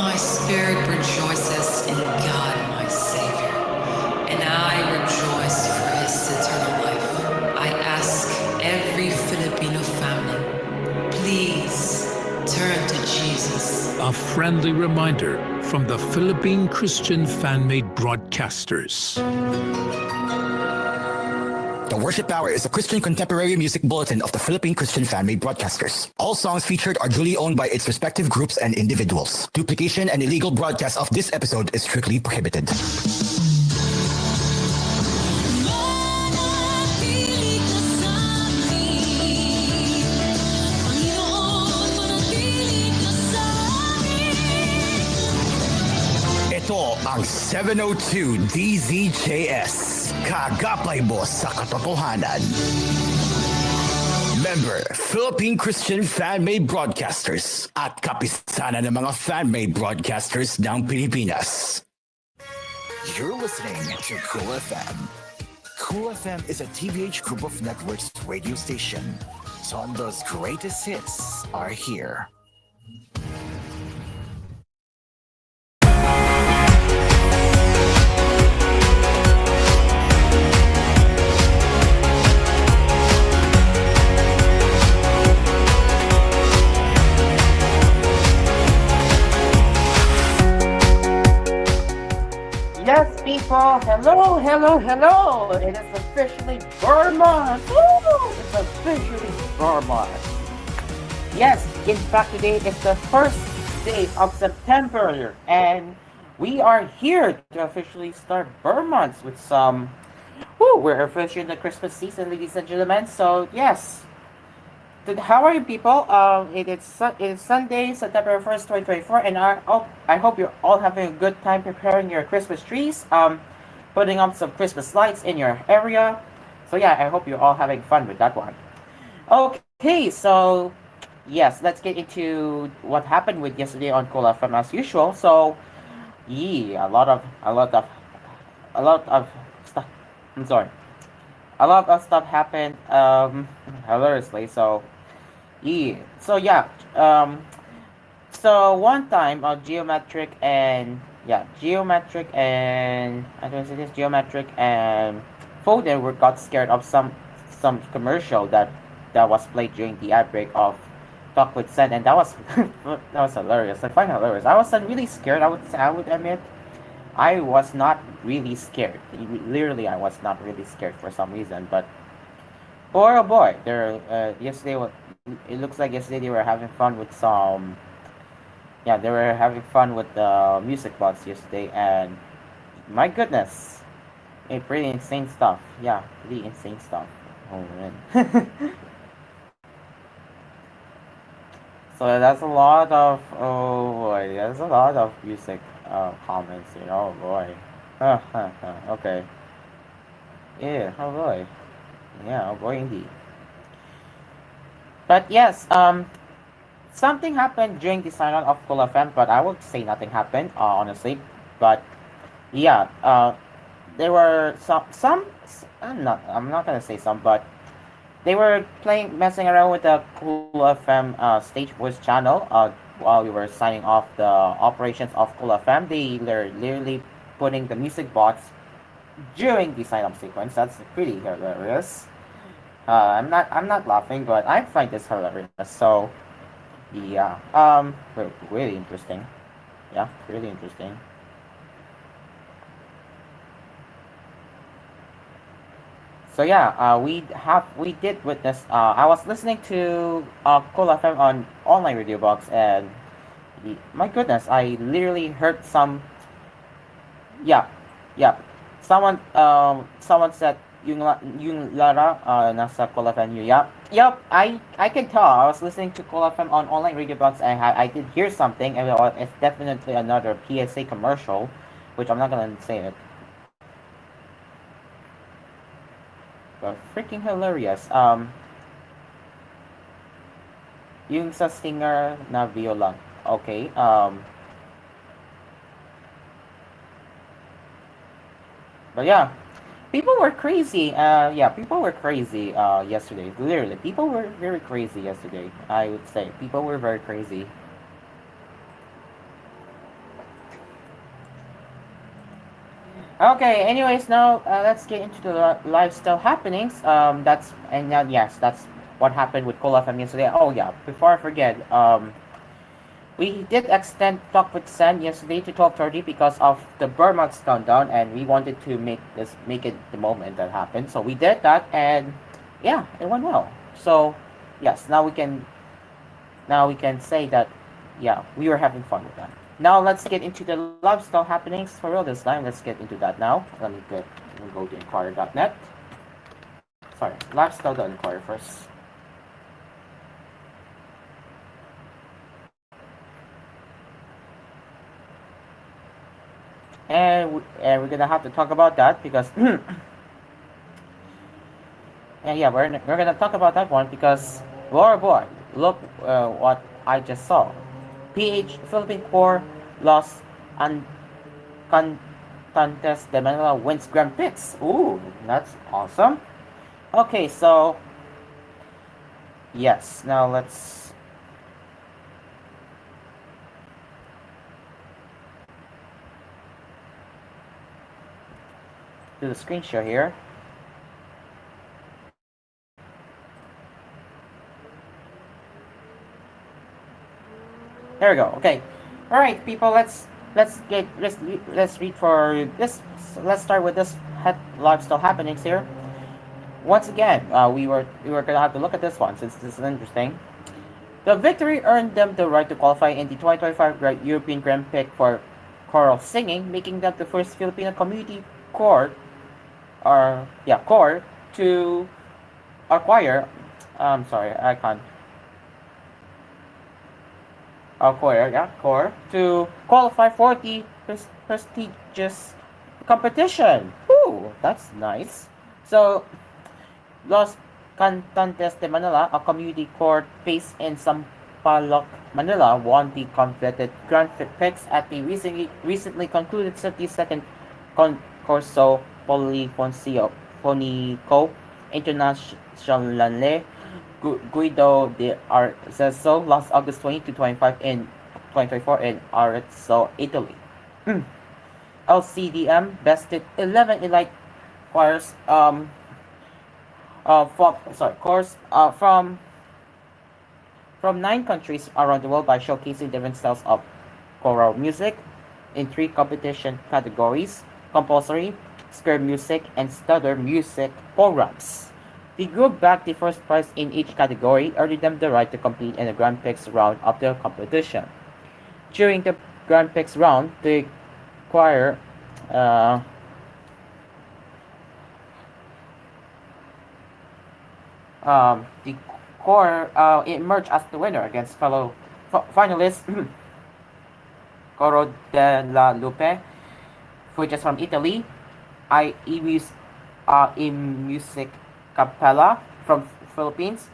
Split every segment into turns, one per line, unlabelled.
my spirit rejoices in God, my Savior, and I rejoice for His eternal life. I ask every Filipino family, please turn to Jesus.
A friendly reminder from the Philippine Christian Fan-Made Broadcasters.
The Worship Hour is a Christian contemporary music bulletin of the Philippine Christian Fan-Made Broadcasters. All songs featured are duly owned by its respective groups and individuals. Duplication and illegal broadcast of this episode is strictly prohibited. Ito ang 702 DZJS. Kagapay mo sa katotohanan. Member, Philippine Christian Fan-Made Broadcasters at kapisanan ng mga fan-made broadcasters ng Pilipinas. You're listening to koolFM. koolFM is a TVH Group of Networks radio station. Sondo's greatest hits are here.
Yes, people. Hello, hello, hello. It is officially Burma. Woo! It's officially Burma. Yes, in fact, today is the first day of September, and we are here to officially start Burma with some. We're officially in the Christmas season, ladies and gentlemen. So yes. How are you, people? It is Sunday, September 1st, 2024, and I hope you're all having a good time preparing your Christmas trees, putting up some Christmas lights in your area. So yeah, I hope you're all having fun with that one. Okay, so yes, let's get into what happened with yesterday on koolFM as usual. So yeah, a lot of stuff. I'm sorry. A lot of stuff happened hilariously. So so one time Geometric and Foden got scared of some commercial that was played during the ad break of Talk with Sen, and that was that was hilarious. I find it hilarious. I was really scared. I would admit. I was not really scared. Literally, I was not really scared for some reason. But boy, oh boy, it looks like yesterday they were having fun with some. Yeah, they were having fun with the music box yesterday, and my goodness, pretty insane stuff. Yeah, pretty insane stuff. Oh man. So that's a lot of that's a lot of music comments. Oh boy. Okay. Yeah. Oh boy. Yeah. Oh boy, indeed. But yes, something happened during the sign on of koolFM, but I would say nothing happened, honestly. But yeah, there were some. I'm not gonna say some, but they were messing around with the koolFM stage voice channel while we were signing off the operations of koolFM. They were literally putting the music box during the sign up sequence. That's pretty hilarious. I'm not laughing, but I find this hilarious. So yeah, really interesting. Yeah, really interesting. So yeah, we did witness. I was listening to koolFM on online radio box, and my goodness, I literally heard some. Yeah, yeah. Someone said yung Lara nasa koolFM yun. Yep. I can tell. I was listening to koolFM on online radio box, and I did hear something, and it's definitely another PSA commercial, which I'm not gonna say it. But freaking hilarious. Yung sa singer na viola. Okay. But yeah, people were crazy. People were crazy yesterday. Literally, people were very crazy yesterday. I would say people were very crazy. Okay. Anyways, now let's get into the lifestyle happenings. Yes, that's what happened with koolFM yesterday. Oh yeah, before I forget, we did extend talk with Sen yesterday to 12:30 because of the Burma's countdown, and we wanted to make it the moment that happened. So we did that, and yeah, it went well. So yes, now we can say that yeah, we were having fun with that. Now let's get into the lifestyle happenings for real this time. Let's get into that now. Let me go to inquirer.net. Sorry, lifestyle.inquirer first. And we're gonna have to talk about that because and yeah, we're gonna talk about that one because boy, boy, look what I just saw. PH Philippine Core lost and contest de Manila wins Grand Prix. Ooh, that's awesome. Okay, so yes, now let's do the screen share here. There we go. Okay. All right, people. Let's read for this. Let's start with this lifestyle happenings here. Once again, we were gonna have to look at this one since this is interesting. The victory earned them the right to qualify in the 2025 European Grand Prix for choral singing, making them the first Filipino community core to acquire. Sorry, I can't. Core to qualify for the prestigious competition. Whew, that's nice. So, Los Cantantes de Manila, a community court based in Sampaloc, Manila, won the coveted Grand Prix at the recently concluded 72nd Corso Polifonico Internazionale Guido de Arezzo last August 20 to 25 in 2024 in Arezzo, Italy. LCDM bested 11 elite choirs from 9 countries around the world by showcasing different styles of choral music in 3 competition categories: compulsory, square music, and studer music programs. The group backed the first prize in each category, earning them the right to compete in the Grand Prix round of the competition. During the Grand Prix round, the choir uh, the choir emerged as the winner against fellow finalists Coro della Lupe, which is from Italy, in Music Capella from Philippines,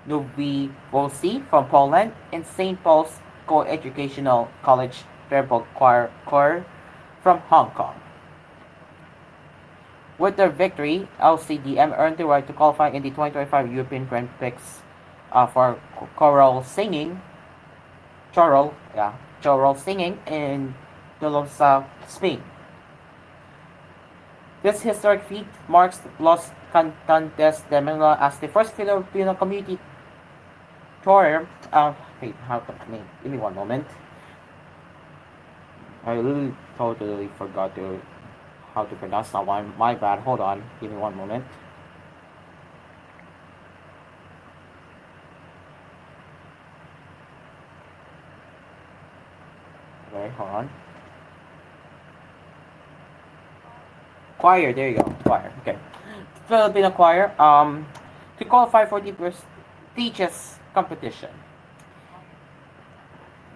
Novi Volsi from Poland, and St. Paul's Co-Educational College Verbal Choir from Hong Kong. With their victory, LCDM earned the right to qualify in the 2025 European Grand Prix for choral singing, choral singing in Tolosa, Spain. This historic feat marks Los Cantantes de Manila as the first Filipino community tour. Give me one moment. I really totally forgot how to pronounce that one. My bad. Hold on. Give me one moment. Okay, hold on. Choir, there you go. Choir. Okay. Filipino choir. To qualify for the prestigious competition.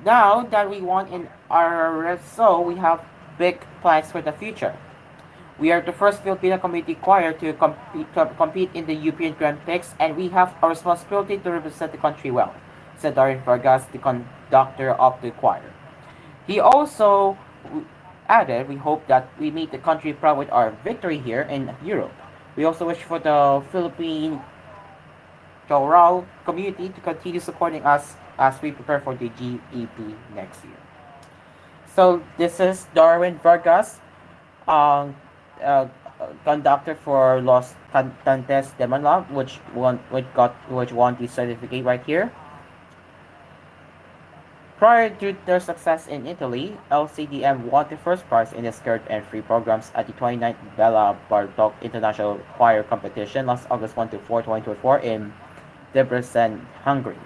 Now that we won in RSO, we have big plans for the future. We are the first Filipino community choir to compete in the European Grand Prix, and we have a responsibility to represent the country well, said Darren Vargas, the conductor of the choir. He also added, we hope that we make the country proud with our victory here in Europe. We also wish for the Philippine choral community to continue supporting us as we prepare for the GEP next year. So this is Darwin Vargas, uh, conductor for Los Cantantes de Manila, which won the certificate right here. Prior to their success in Italy, LCDM won the first prize in the skirt and free programs at the 29th Bela Bartok International Choir Competition last August 1 to 4, 2024 in Debrecen, Hungary.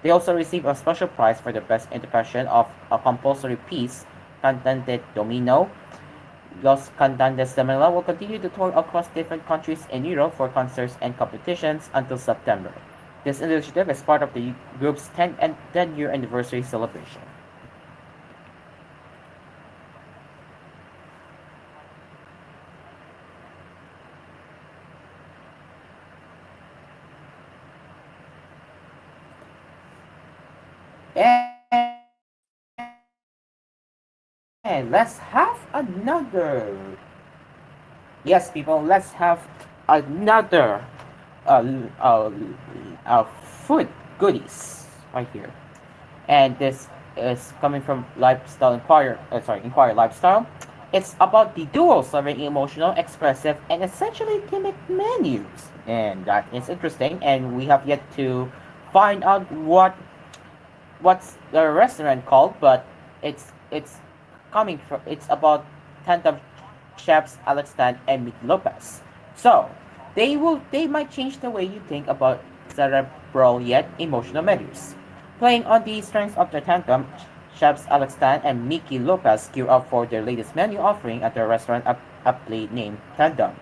They also received a special prize for the best interpretation of a compulsory piece, Cantante Domino. Los Cantantes de Manila will continue to tour across different countries in Europe for concerts and competitions until September. This initiative is part of the group's 10-year anniversary celebration. And let's have another. Yes, people, let's have another uh, uh, food goodies right here. And this is coming from Lifestyle Inquirer. Inquirer Lifestyle. It's about the dual serving emotional, expressive, and essentially gimmick menus, and that is interesting. And we have yet to find out what's the restaurant called, but it's coming from it's about tandem chefs Alex Tan and Mick Lopez. So they might change the way you think about cerebral yet emotional menus. Playing on the strengths of the tandem, chefs Alex Tan and Mickey Lopez gear up for their latest menu offering at their restaurant aptly named Tandem.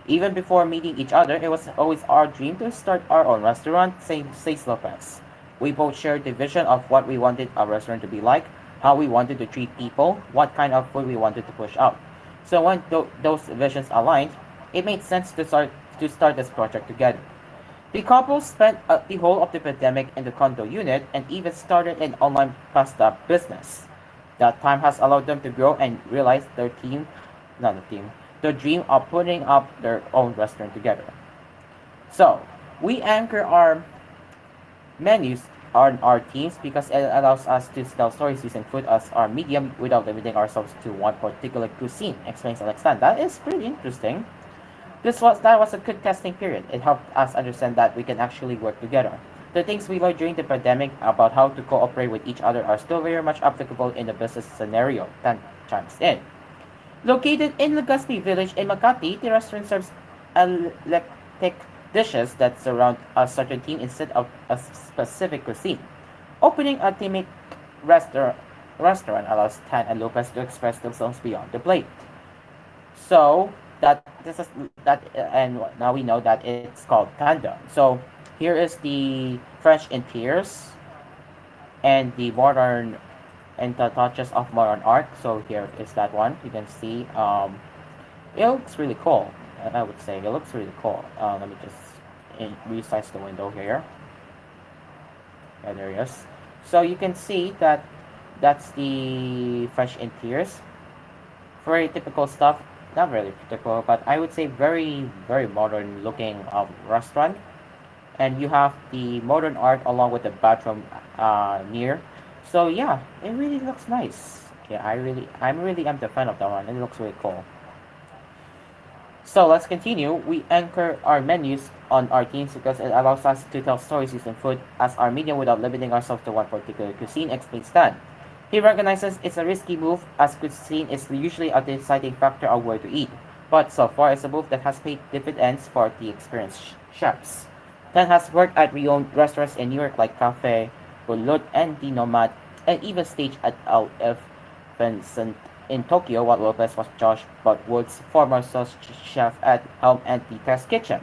Even before meeting each other, it was always our dream to start our own restaurant, says Lopez. We both shared the vision of what we wanted our restaurant to be like, how we wanted to treat people, what kind of food we wanted to push out. So when those visions aligned, it made sense to start this project together. The couple spent the whole of the pandemic in the condo unit and even started an online pasta business. That time has allowed them to grow and realize their dream of putting up their own restaurant together. So, we anchor our menus on our teams because it allows us to tell stories using food as our medium without limiting ourselves to one particular cuisine, explains Alexander. That is pretty interesting. That was a good testing period. It helped us understand that we can actually work together. The things we learned during the pandemic about how to cooperate with each other are still very much applicable in the business scenario, Tan chimes in. Located in Legazpi Village in Makati, the restaurant serves eclectic dishes that surround a certain theme instead of a specific cuisine. Opening a thematic restaurant allows Tan and Lopez to express themselves beyond the plate. So that this is that, and now we know that it's called Tandem. So here is the French interiors and the modern and the touches of modern art. So here is that one. You can see it looks really cool. I would say it looks really cool. Let me just resize the window here. Yeah, there it is. So you can see that that's the French interiors. Very typical stuff. Not really typical, but I would say very, very modern looking restaurant. And you have the modern art along with the bathroom near. So yeah, it really looks nice. Yeah, I'm really am the fan of that one. It looks really cool. So let's continue. We anchor our menus on our themes because it allows us to tell stories using food as our medium without limiting ourselves to one particular cuisine, explains Stan. He recognizes it's a risky move as cuisine is usually a deciding factor of where to eat, but so far it's a move that has paid dividends for the experienced chefs. Tan has worked at renowned restaurants in New York like Cafe Bulut and The Nomad, and even staged at L.F. Vincent in Tokyo, while Lopez was Josh Wood's former sous chef at Helm and the Test Kitchen.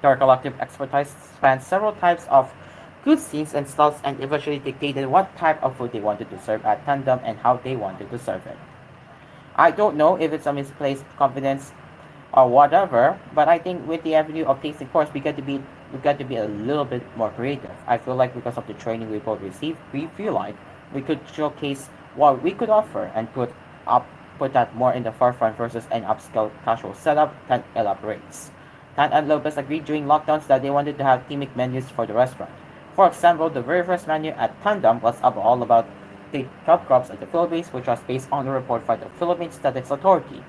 Their collective expertise spans several types of cuisines and styles and eventually dictated what type of food they wanted to serve at Tandem and how they wanted to serve it. I don't know if it's a misplaced confidence or whatever, but I think with the avenue of tasting course, we got to be a little bit more creative. I feel like because of the training we both received, we feel like we could showcase what we could offer and put that more in the forefront versus an upscale casual setup. Tan elaborates. Tan and Lopez agreed during lockdowns that they wanted to have thematic menus for the restaurant. For example, the very first menu at Tandem was all about the top crops of the Philippines, which was based on a report by the Philippine Statistics Authority.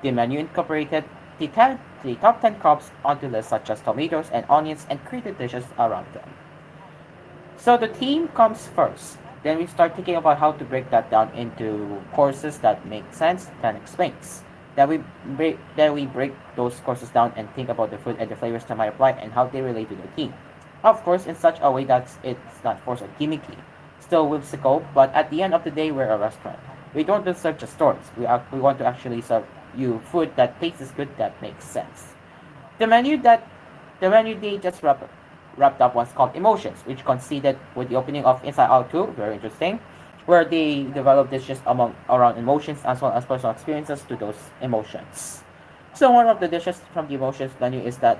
The menu incorporated the top 10 crops onto lists such as tomatoes and onions and created dishes around them. So the theme comes first. Then we start thinking about how to break that down into courses that make sense, then explains. Then we break those courses down and think about the food and the flavors that might apply and how they relate to the theme. Of course, in such a way that it's not forced or gimmicky. Still whimsical, but at the end of the day, we're a restaurant. We don't just serve just stories. We want to actually serve you food that tastes good, that makes sense. The menu that the menu they just wrapped up was called Emotions, which coincided with the opening of Inside Out 2, very interesting, where they developed this just among around emotions as well as personal experiences to those emotions. So one of the dishes from the Emotions menu that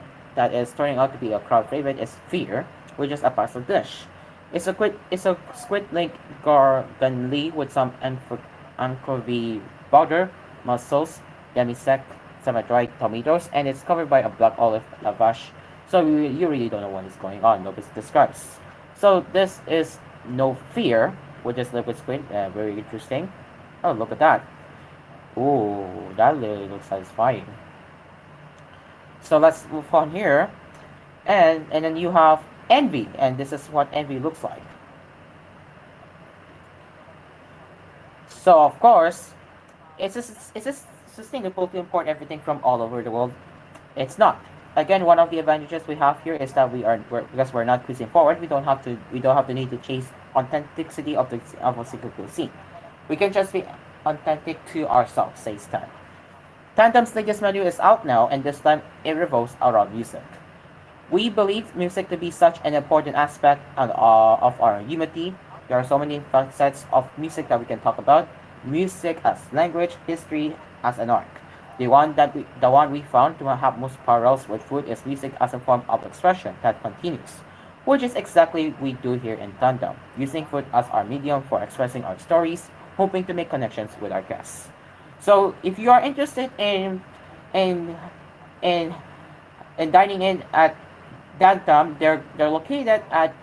is turning out to be a crowd favorite is Fear, which is a pasta dish. It's a squid link garganli with some anchovy powder, mussels, demi-sec, some dried tomatoes, and it's covered by a black olive lavash. So you really don't know what is going on. Nobody describes. So this is No Fear, which is liquid squid. Very interesting. Oh, look at that. Ooh, that really looks satisfying. So let's move on here, and then you have Envy, and this is what Envy looks like. So of course, it's sustainable to import everything from all over the world. It's not. Again, one of the advantages we have here is that because we're not cuisine forward, we don't have the need to chase authenticity of a single cuisine. We can just be authentic to ourselves, says Tan. Tandem's latest menu is out now, and this time it revolves around music. We believe music to be such an important aspect of our unity. There are so many facets of music that we can talk about. Music as language, history as an art. The one we found to have most parallels with food is music as a form of expression that continues, which is exactly we do here in Tandem, using food as our medium for expressing our stories, hoping to make connections with our guests. So if you are interested in in in dining in at Dantam, they're located at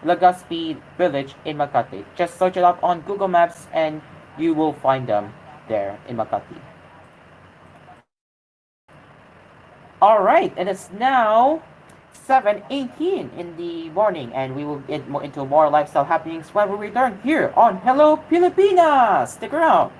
Legazpi Village in Makati. Just search it up on Google Maps and you will find them there in Makati. All right, and it's now 7:18 in the morning, and we will get more into more lifestyle happenings when we return here on Hello Pilipinas. Stick around.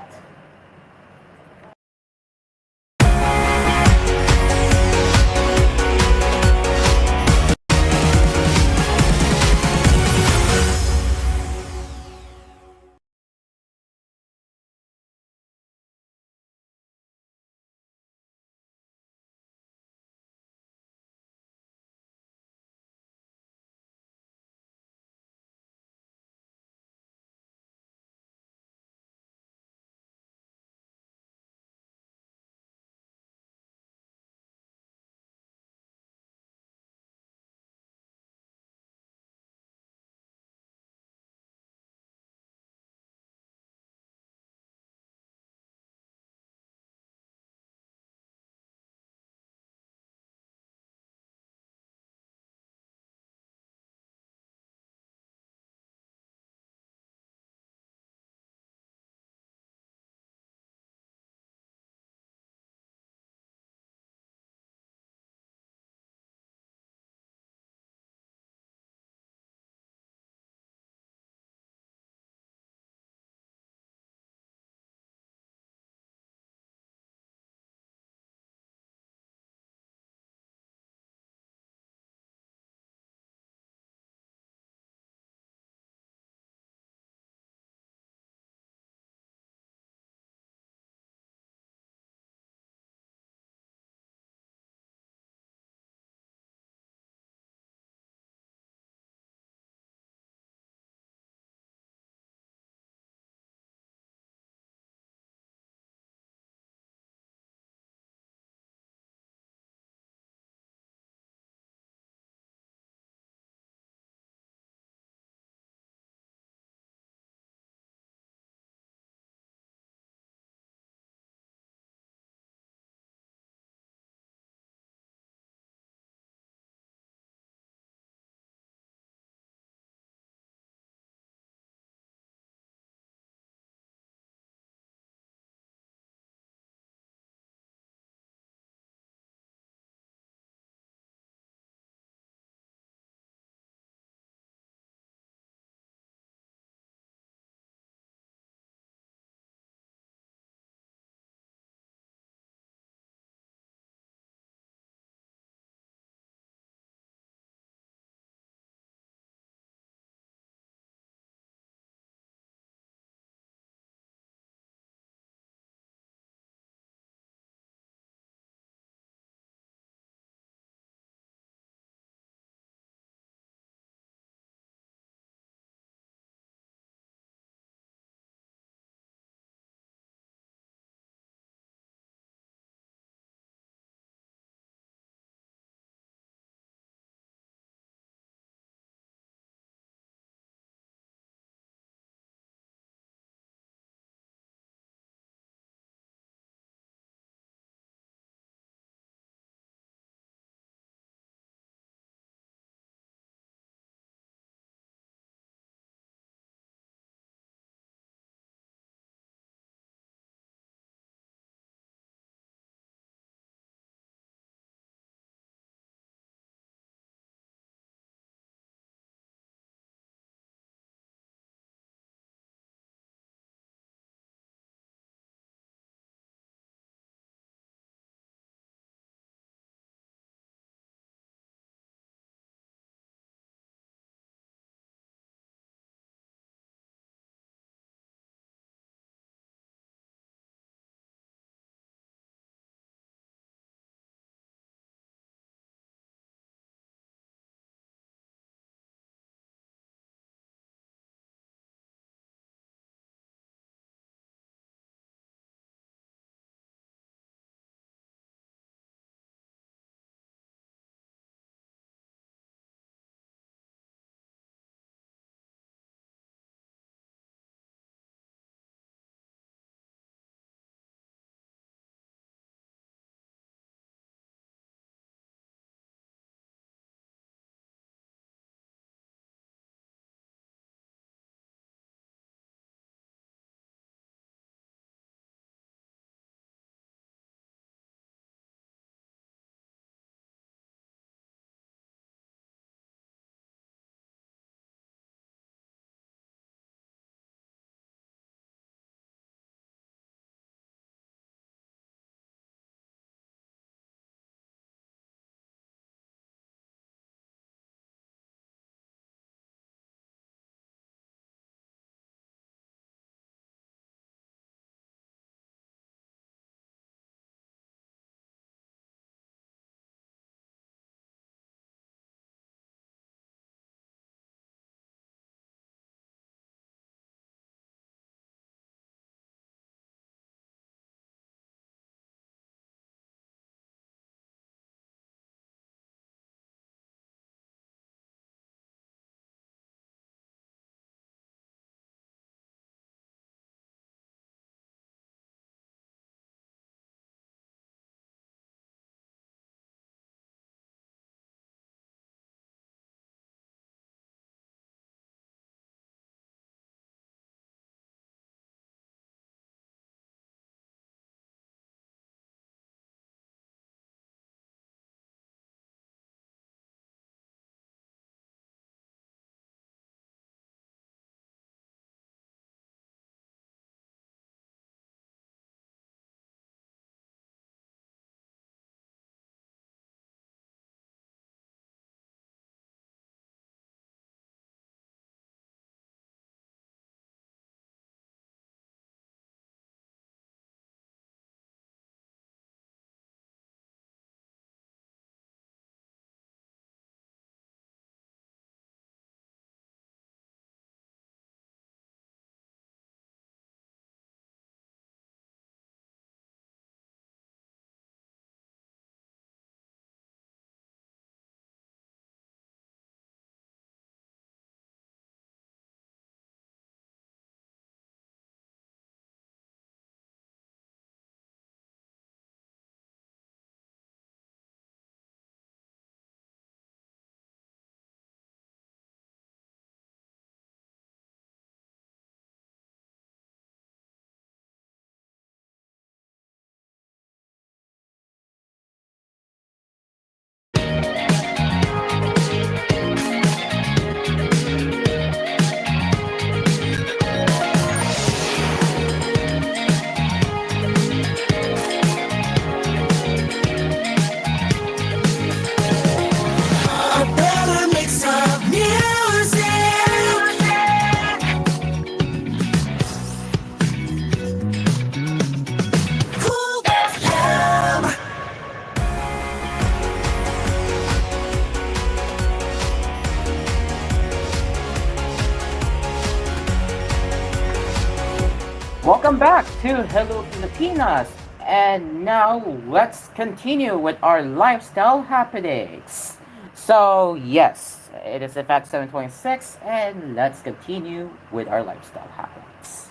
to Hello Pilipinas. And now let's continue with our lifestyle happenings. So, yes, it is in fact 7:26, and let's continue with our lifestyle happenings.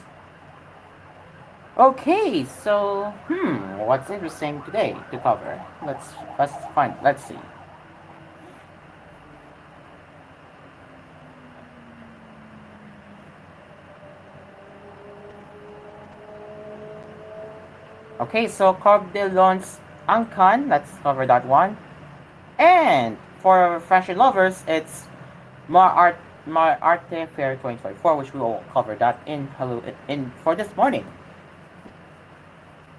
Okay, so what's interesting today to cover? Let's see. Okay, so Coq de Lons Angkan, let's cover that one. And for fashion lovers, it's My Arte Fair 2024, which we will cover that in for this morning.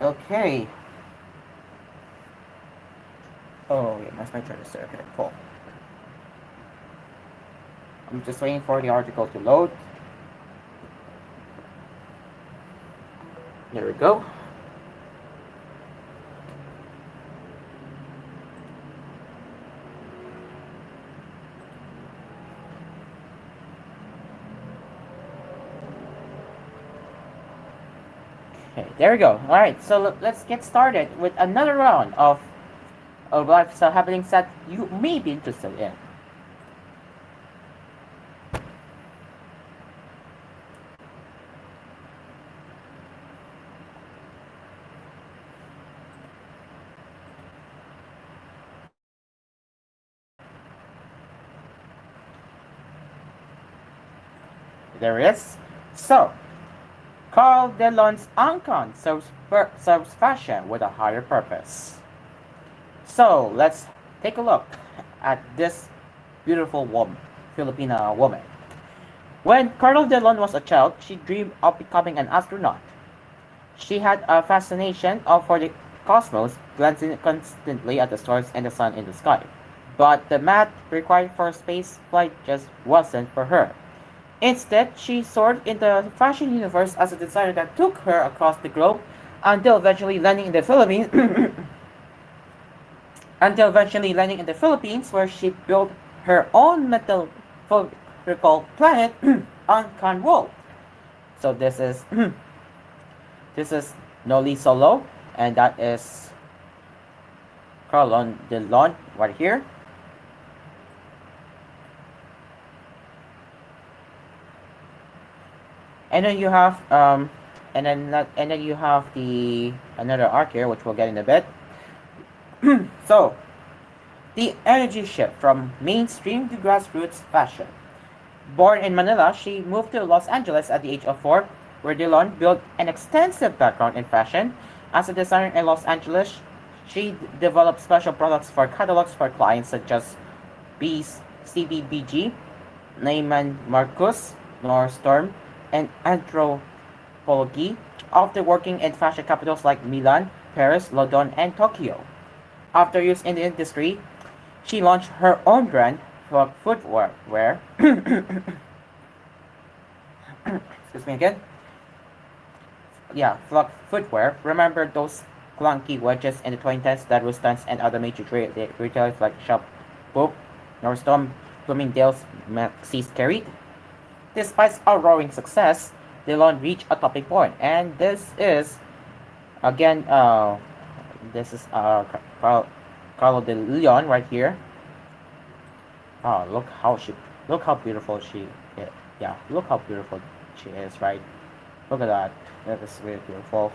Okay. Oh, yeah, that's my turn to say. Okay, cool. I'm just waiting for the article to load. There we go. Okay, there we go. Alright, so let's get started with another round of lifestyle happenings that you may be interested in. There it is. So, Carl Delon's Ancon serves fashion with a higher purpose. So, let's take a look at this beautiful woman, Filipina woman. When Carl Delon was a child, she dreamed of becoming an astronaut. She had a fascination for the cosmos, glancing constantly at the stars and the sun in the sky. But the math required for space flight just wasn't for her. Instead, she soared in the fashion universe as a designer that took her across the globe until eventually landing in the Philippines. Where she built her own metaphorical planet on Kan World. So this is Noli Solo, and that is Carlon Delon right here. And then you have the another arc here, which we'll get in a bit. So, the energy shift from mainstream to grassroots fashion. Born in Manila, she moved to Los Angeles at the age of 4, where Delon built an extensive background in fashion. As a designer in Los Angeles, she developed special products for catalogs for clients such as CBBG, Neiman Marcus, Nordstrom, and Anthropologie, after working in fashion capitals like Milan, Paris, London, and Tokyo. After years in the industry, she launched her own brand for footwear. Excuse me again. Yeah, Flock Footwear. Remember those clunky wedges in the 2010s that Rustans and other major retailers like Shop Boop, Nordstrom, Bloomingdale's, Macy's carried? Despite our roaring success, Delon reached a topping point, and this is again Carlo de Leon right here. Oh, look how beautiful she is. Yeah, look how beautiful she is, right? Look at that. That is really beautiful.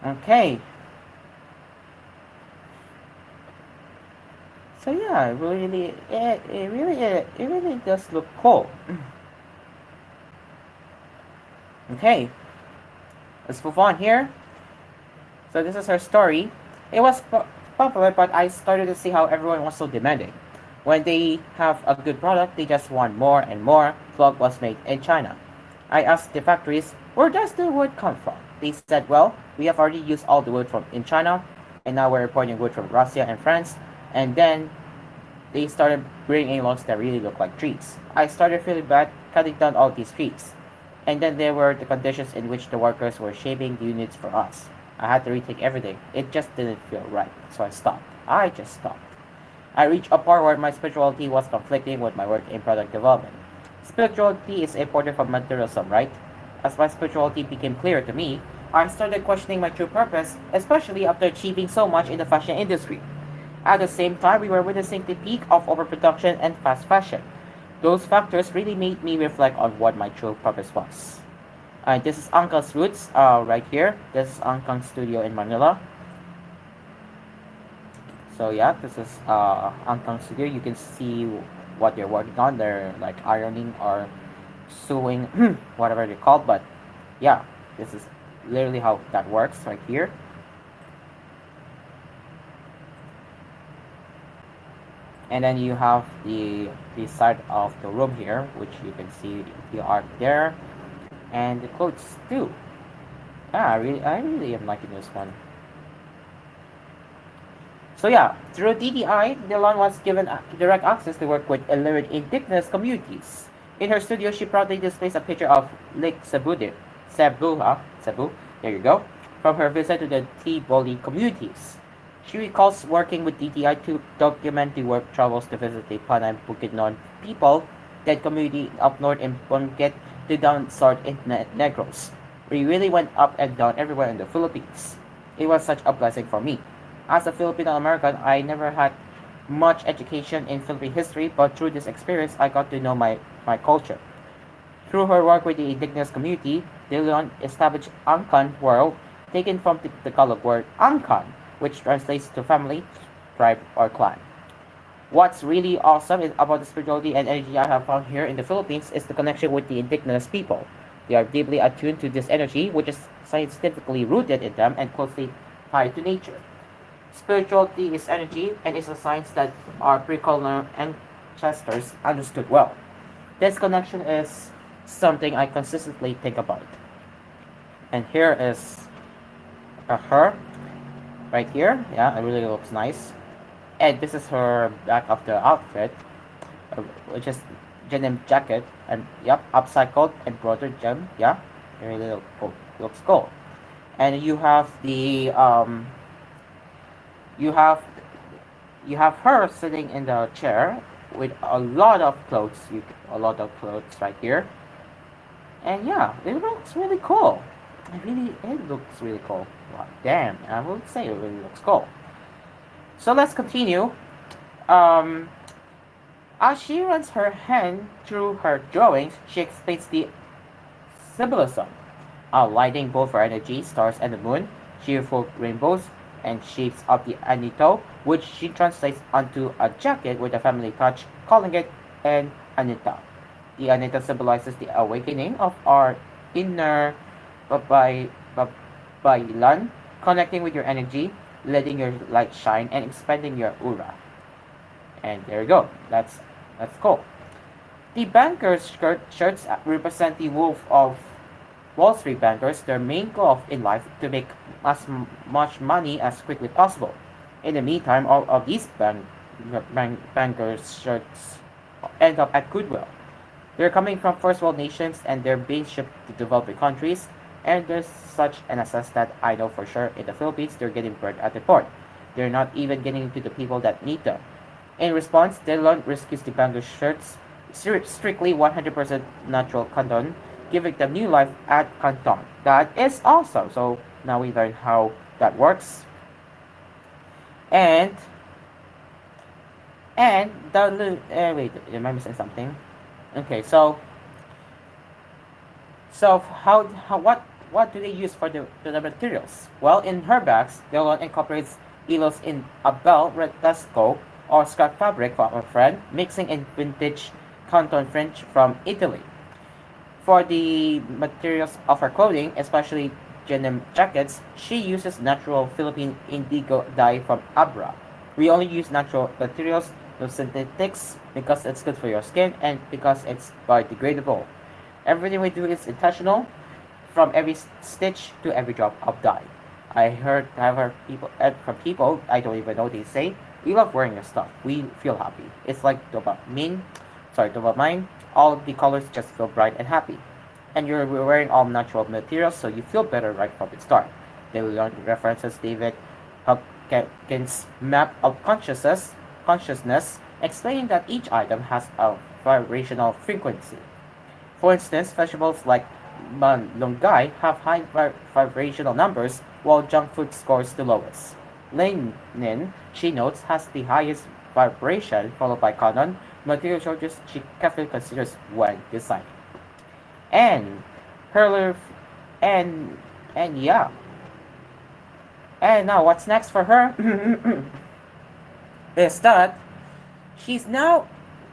Okay. So yeah, it really does look cool. Okay, let's move on here. So this is her story. It was popular, but I started to see how everyone was so demanding. When they have a good product, they just want more and more. Cloth was made in China. I asked the factories, where does the wood come from? They said, well, we have already used all the wood from in China, and now we're importing wood from Russia and France. And then they started bringing logs that really look like trees. I started feeling bad cutting down all these trees. And then there were the conditions in which the workers were shaping the units for us. I had to rethink everything. It just didn't feel right, so I stopped. I just stopped. I reached a point where my spirituality was conflicting with my work in product development. Spirituality is important for materialism, right? As my spirituality became clear to me, I started questioning my true purpose, especially after achieving so much in the fashion industry. At the same time, we were witnessing the peak of overproduction and fast fashion. Those factors really made me reflect on what my true purpose was. This is Uncle's Roots right here. This is Uncle's studio in Manila. So yeah, this is Uncle's studio. You can see what they're working on. They're like ironing or sewing, whatever they're called. But yeah, this is literally how that works right here. And then you have the side of the room here, which you can see the art there, and the clothes too. Yeah, I really am liking this one. So yeah, through DDI, Dylan was given direct access to work with illiterate indigenous communities. In her studio, she proudly displays a picture of Lake Cebu, there you go, from her visit to the T-Boli communities. She recalls working with DTI to document the work travels to visit the Panay Bukidnon people, that community up north in Benguet, the down south in Negros. We really went up and down everywhere in the Philippines. It was such a blessing for me. As a Filipino American, I never had much education in Philippine history, but through this experience, I got to know my culture. Through her work with the indigenous community, De Leon established Angkan World, taken from the Tagalog word Angkan, which translates to family, tribe, or clan. What's really awesome about the spirituality and energy I have found here in the Philippines is the connection with the indigenous people. They are deeply attuned to this energy, which is scientifically rooted in them and closely tied to nature. Spirituality is energy and is a science that our pre-colonial ancestors understood well. This connection is something I consistently think about. And here is her right here. Yeah, it really looks nice. And this is her back of the outfit, which is denim jacket, and yep, upcycled embroidered gem. Yeah, it really looks cool. And you have the you have her sitting in the chair with a lot of clothes. A lot of clothes right here. And yeah, it looks really cool. It looks really cool. Wow, damn, I would say it really looks cool. So let's continue. As she runs her hand through her drawings, she explains the symbolism, lighting both for energy, stars, and the moon, cheerful rainbows, and shapes of the anito, which she translates onto a jacket with a family touch, calling it an anita. The anita symbolizes the awakening of our inner babaylan, connecting with your energy, letting your light shine, and expanding your aura. And there you go. That's cool. The bankers' shirts represent the wolf of Wall Street bankers. Their main goal in life to make as much money as quickly possible. In the meantime, all of these bankers' shirts end up at Goodwill. They're coming from first world nations and they're being shipped to developing countries. And there's such an assess that I know for sure in the Philippines they're getting burned at the port. They're not even getting to the people that need them. In response, Delon rescues the banker shirts, strictly 100% natural cotton, giving them new life at Canton. That is awesome. So now we learn how that works. And the wait, am I missing something? Okay, so what do they use for the materials? Well, in her bags, Delon incorporates hilos in a bell retesco or scrap fabric from a friend, mixing in vintage canton fringe from Italy. For the materials of her clothing, especially denim jackets, she uses natural Philippine indigo dye from Abra. We only use natural materials, no synthetics, because it's good for your skin and because it's biodegradable. Everything we do is intentional, from every stitch to every drop of dye. I've heard from people I don't even know, they say, we love wearing your stuff. We feel happy. It's like dopamine. All the colors just feel bright and happy. And you're wearing all natural materials, so you feel better right from the start. They learn references David Gaines map of consciousness, explaining that each item has a vibrational frequency. For instance, vegetables like malunggay have high vibrational numbers, while junk food scores the lowest. Linen, she notes, has the highest vibration, followed by cotton, material shortages she carefully considers when designing. And her and and yeah. And now what's next for her is that she's now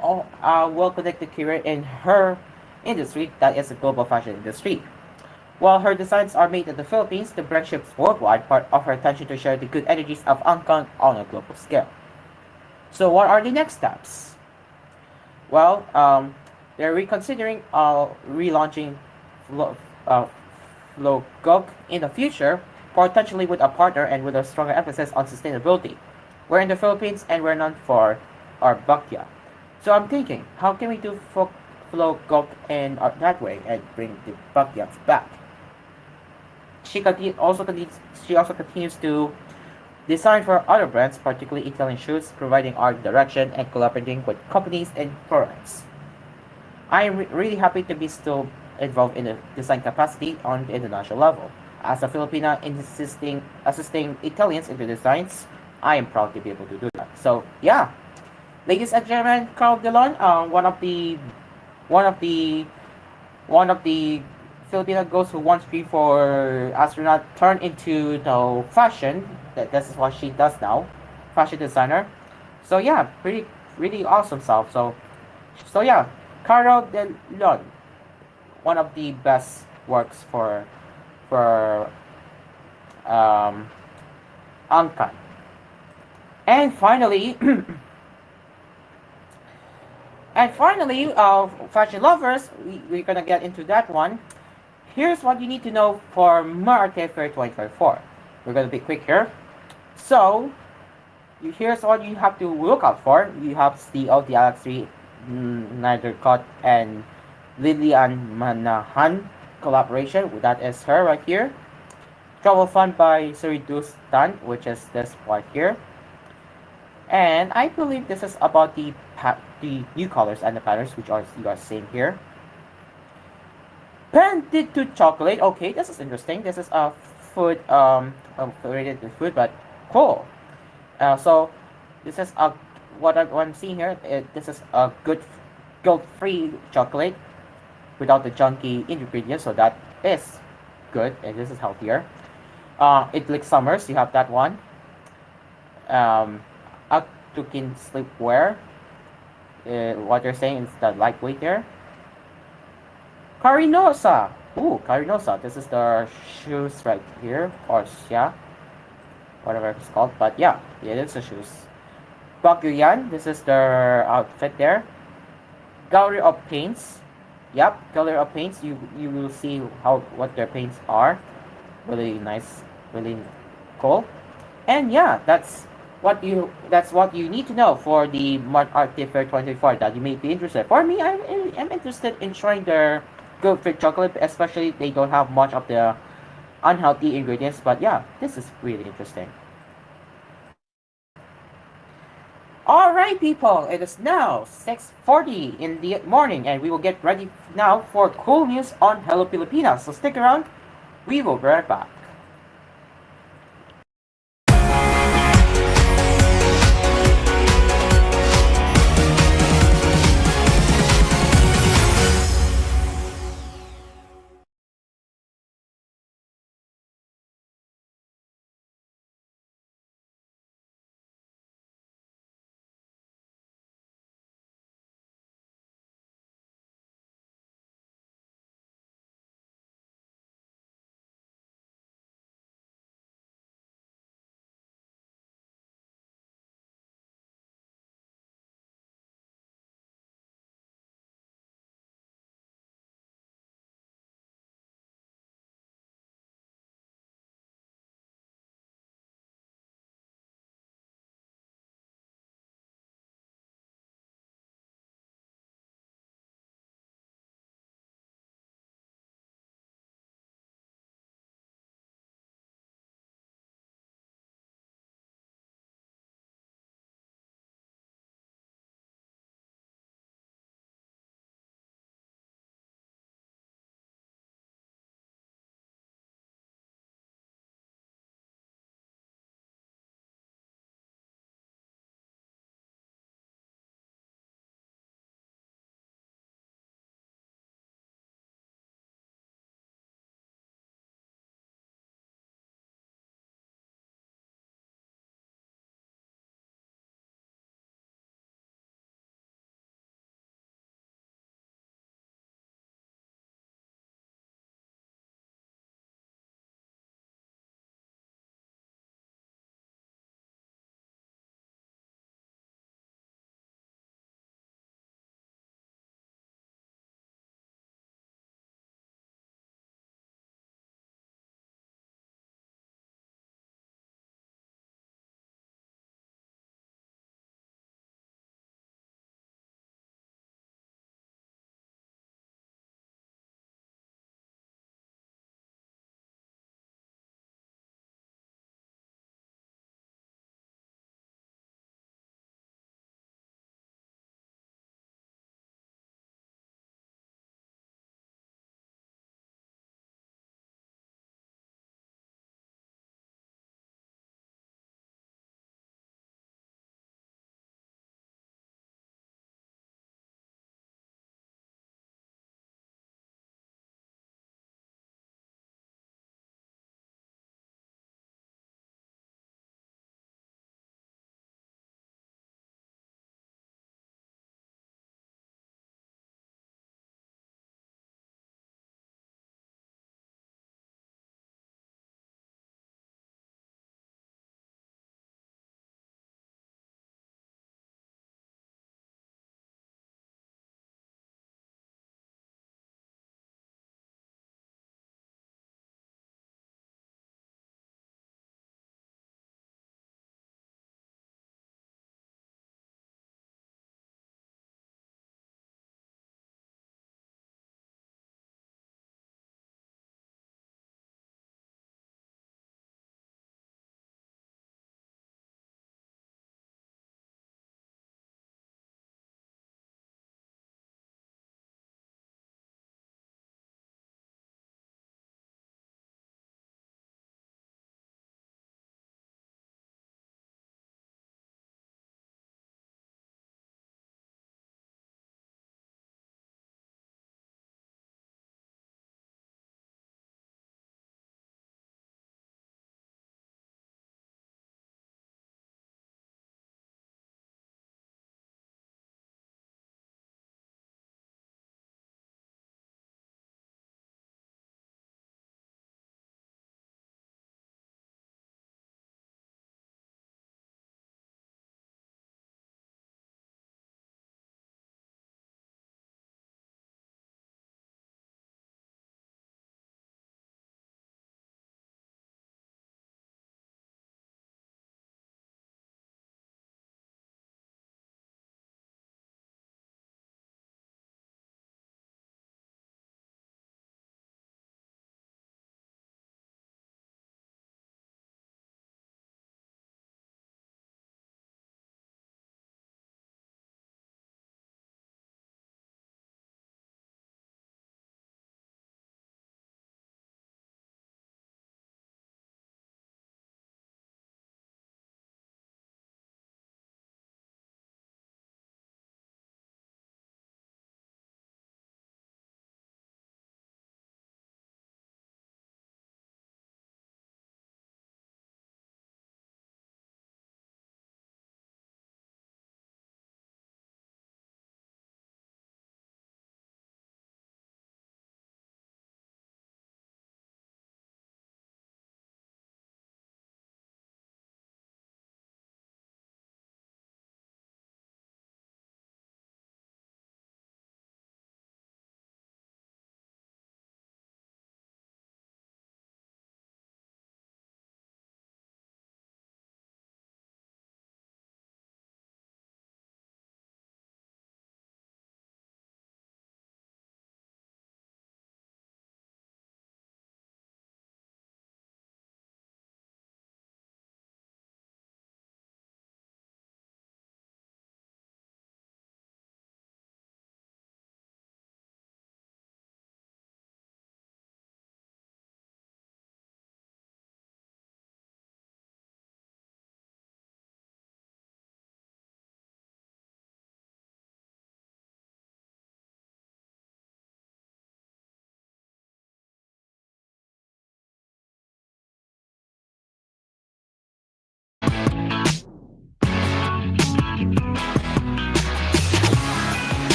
a well-connected career in her industry, that is the global fashion industry. While her designs are made in the Philippines, the brand ships worldwide, part of her intention to share the good energies of Hong Kong on a global scale. So what are the next steps? Well, they're reconsidering relaunching Flo, uh, Flogok in the future, potentially with a partner and with a stronger emphasis on sustainability. We're in the Philippines and we're known for our bakya. So I'm thinking, how can we do Flogok in that way and bring the bakyas back? She also continues to design for other brands, particularly Italian shoes, providing art direction and collaborating with companies in Florence. I am really happy to be still involved in the design capacity on the international level. As a Filipina assisting Italians in their designs, I am proud to be able to do that. So yeah, ladies and gentlemen, Carl Delon, one of the one of the Filipino girls who wants to be for astronaut turned into the fashion. This is what she does now, fashion designer. So yeah, pretty really awesome stuff. So yeah, Caro de Leon, one of the best works for Angkan. And finally, fashion lovers, we're gonna get into that one. Here's what you need to know for Market Fair 2024. We're gonna be quick here. So, here's what you have to look out for. You have CEO, the Alex3, Nidercott, and Lilian Manahan collaboration. That is her right here. Travel Fun by Suridus Tan, which is this part here. And I believe this is about the new colors and the patterns, which are you are seeing here. Painted to chocolate. Okay, this is interesting. This is a food related to food, but cool. So this is a what I'm seeing here. This is a good guilt-free chocolate without the junky ingredients, so that is good, and this is healthier. It like summers. You have that one. Aktukin sleepwear. What they're saying is the lightweight there. Carinosa. Ooh, Carinosa. This is the shoes right here, or yeah, whatever it's called. But yeah, it is the shoes. Baguyan. This is their outfit there. Gallery of Paints. Yep, Gallery of Paints. You will see what their paints are. Really nice, really cool. And yeah, that's what you need to know for the Mart Art Fair 2024 that you may be interested. For me, I'm interested in trying their good fit chocolate, especially they don't have much of the unhealthy ingredients. But yeah, this is really interesting. All right, people, it is now 6:40 in the morning, and we will get ready now for cool news on Hello Pilipinas. So stick around. We will be right back.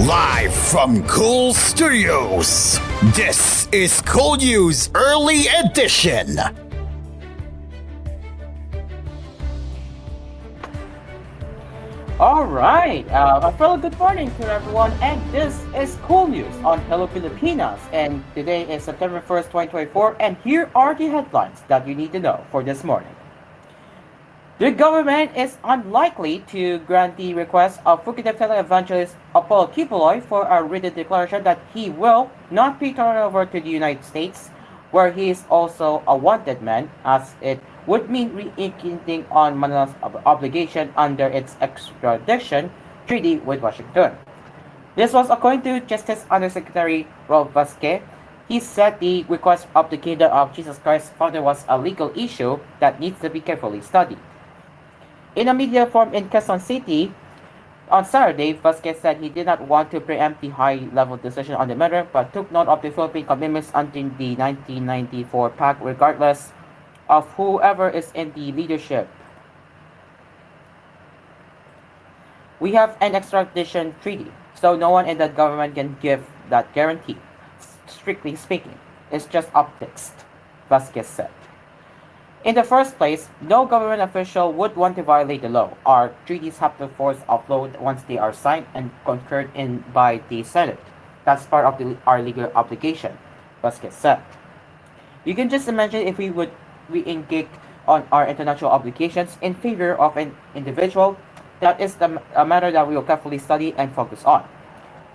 Live from Cool Studios, this is koolNews Early Edition.
All right, a very good morning to everyone, and this is koolNews on Hello Pilipinas, and today is September 1st, 2024, and here are the headlines that you need to know for this morning. The government is unlikely to grant the request of fugitive televangelist Apollo Kibuloy for a written declaration that he will not be turned over to the United States, where he is also a wanted man, as it would mean reinsisting on Manila's obligation under its extradition treaty with Washington. This was according to Justice Undersecretary Rob Vasquez. He said the request of the Kingdom of Jesus Christ Father was a legal issue that needs to be carefully studied. In a media forum in Quezon City on Saturday, Vasquez said he did not want to preempt the high-level decision on the matter, but took note of the Philippine commitments until the 1994 pact, regardless of whoever is in the leadership. We have an extradition treaty, so no one in that government can give that guarantee. Strictly speaking, it's just optics, Vasquez said. In the first place, no government official would want to violate the law. Our treaties have the force of law once they are signed and concurred in by the Senate. That's part of our legal obligation, Vasquez said. You can just imagine if we engage on our international obligations in favor of an individual. That is a matter that we will carefully study and focus on.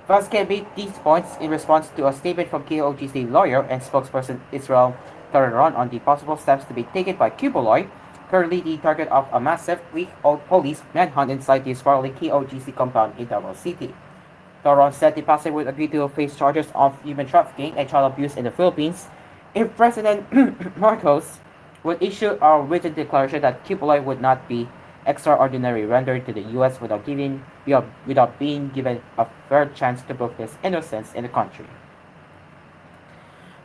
Vasquez made these points in response to a statement from KOGC lawyer and spokesperson Israel Taran on the possible steps to be taken by Kibuloy, currently the target of a massive week-old police manhunt inside the sprawling KOGC compound in Davao City. Taran said the pastor would agree to face charges of human trafficking and child abuse in the Philippines if President Marcos would issue a written declaration that Kibuloy would not be extraordinarily rendered to the U.S. without being given a fair chance to prove his innocence in the country.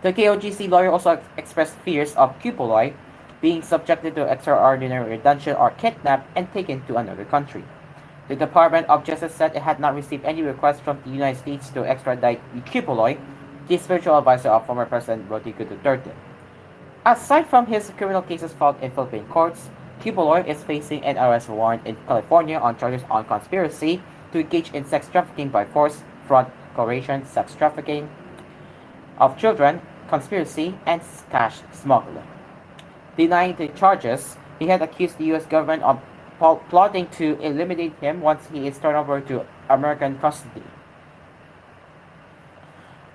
The KOGC lawyer also expressed fears of Kibuloy being subjected to extraordinary detention or kidnapped and taken to another country. The Department of Justice said it had not received any request from the United States to extradite Kibuloy, the spiritual advisor of former President Rodrigo Duterte. Aside from his criminal cases filed in Philippine courts, Kibuloy is facing an arrest warrant in California on charges on conspiracy to engage in sex trafficking by force, fraud, coercion, sex trafficking of children, conspiracy, and cash smuggling. Denying the charges, he had accused the U.S. government of plotting to eliminate him once he is turned over to American custody.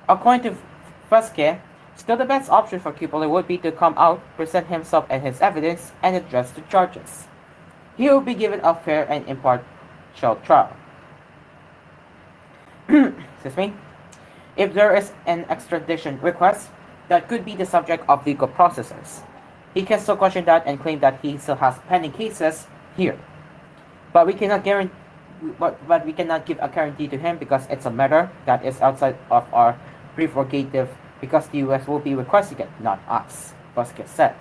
According to Vasquez, still the best option for Kibuloy would be to come out, present himself and his evidence, and address the charges. He will be given a fair and impartial trial. Excuse me. If there is an extradition request, that could be the subject of legal processes. He can still question that and claim that he still has pending cases here. But we cannot give a guarantee to him because it's a matter that is outside of our prerogative because the US will be requesting it, not us, Vasquez said.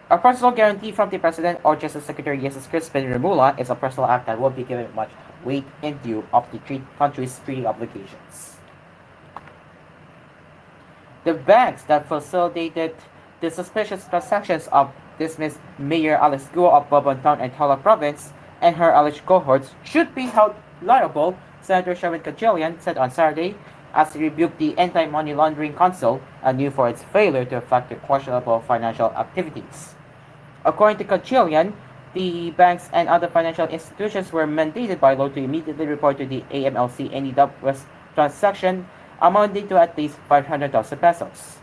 A personal guarantee from the President or Justice Secretary Jesus Crispin Remula is a personal act that will be given much weight in view of the country's treaty obligations. The banks that facilitated the suspicious transactions of dismissed Mayor Alice Guo of Bobontown and Tala Province and her alleged cohorts should be held liable, Senator Sherwin Cajillian said on Saturday as he rebuked the Anti-Money Laundering Council anew for its failure to affect the questionable financial activities. According to Cajillian, the banks and other financial institutions were mandated by law to immediately report to the AMLC any double transaction amounting to at least 500,000 pesos.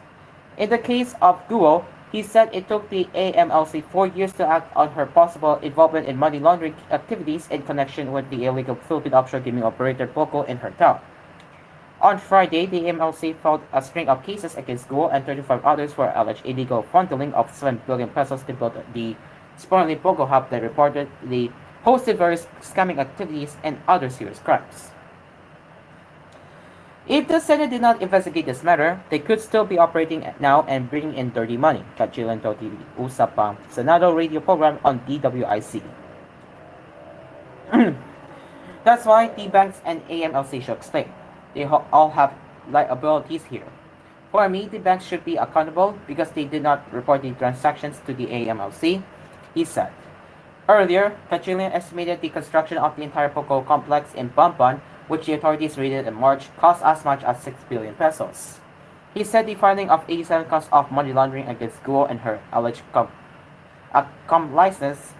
In the case of Guo, he said it took the AMLC 4 years to act on her possible involvement in money laundering activities in connection with the illegal Philippine offshore gaming operator Poco in her town. On Friday, the AMLC filed a string of cases against Guo and 35 others for alleged illegal funneling of 7 billion pesos to build the sprawling Poco hub that reportedly hosted various scamming activities and other serious crimes. If the Senate did not investigate this matter, they could still be operating now and bringing in dirty money, Cajillian told the Usapang Senado radio program on DWIC. That's why the banks and AMLC should explain. They all have liabilities here. For me, the banks should be accountable because they did not report the transactions to the AMLC, he said. Earlier, Kachilian estimated the construction of the entire Poco complex in Bamban, which the authorities raided in March, cost as much as 6 billion pesos. He said the filing of 87 counts of money laundering against Guo and her alleged license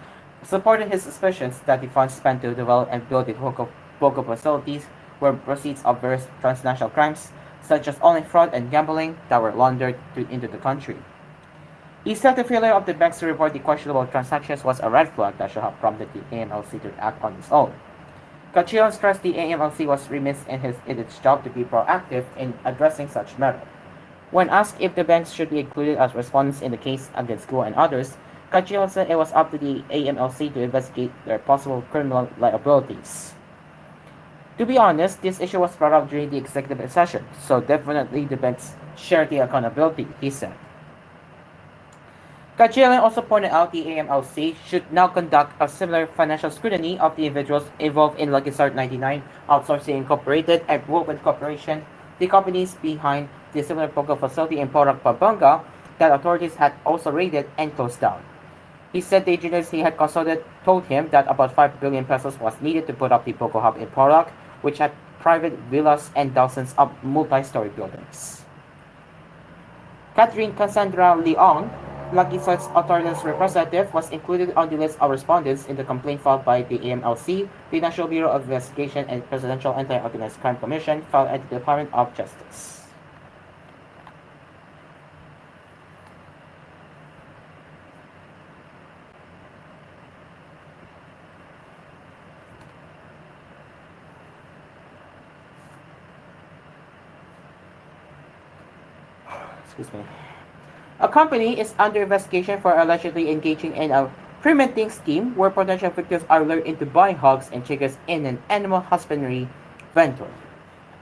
supported his suspicions that the funds spent to develop and build the Poco facilities were proceeds of various transnational crimes, such as online fraud and gambling, that were laundered into the country. He said the failure of the banks to report the questionable transactions was a red flag that should have prompted the AMLC to act on its own. Kachilian stressed the AMLC was remiss in its job to be proactive in addressing such matter. When asked if the banks should be included as respondents in the case against Guo and others, Kachilian said it was up to the AMLC to investigate their possible criminal liabilities. To be honest, this issue was brought up during the executive session, so definitely the banks share the accountability, he said. Kachilian also pointed out the AMLC should now conduct a similar financial scrutiny of the individuals involved in Lucky Start 99, Outsourcing Incorporated, and Woven Corporation, the companies behind the similar Poco facility in Porac, Pampanga, that authorities had also raided and closed down. He said the engineers he had consulted told him that about 5 billion pesos was needed to put up the Poco hub in Porac, which had private villas and dozens of multi-story buildings. Catherine Cassandra Leong, Lucky Start's authorities representative, was included on the list of respondents in the complaint filed by the AMLC, the National Bureau of Investigation, and Presidential Anti-Organized Crime Commission filed at the Department of Justice. Excuse me. A company is under investigation for allegedly engaging in a fermenting scheme where potential victims are lured into buying hogs and chickens in an animal husbandry venture.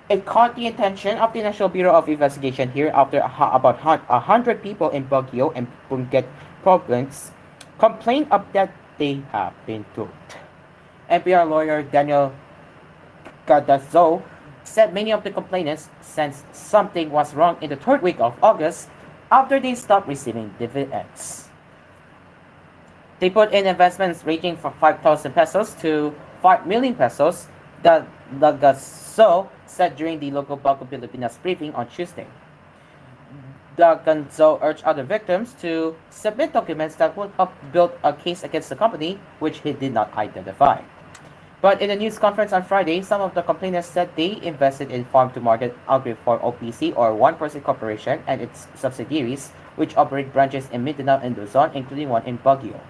It caught the attention of the National Bureau of Investigation here after about 100 people in Baguio and Benguet province complained of that they have been duped. NPR lawyer Daniel Cardazo said many of the complainants sensed something was wrong in the third week of August after they stopped receiving dividends. They put in investments ranging from 5,000 pesos to 5 million pesos, the Ganzo said during the local Hello Pilipinas briefing on Tuesday. The Ganzo urged other victims to submit documents that would help build a case against the company, which he did not identify. But in a news conference on Friday, some of the complainants said they invested in farm-to-market agri-farm OPC or 1% Corporation and its subsidiaries, which operate branches in Mindanao and Luzon, including one in Baguio.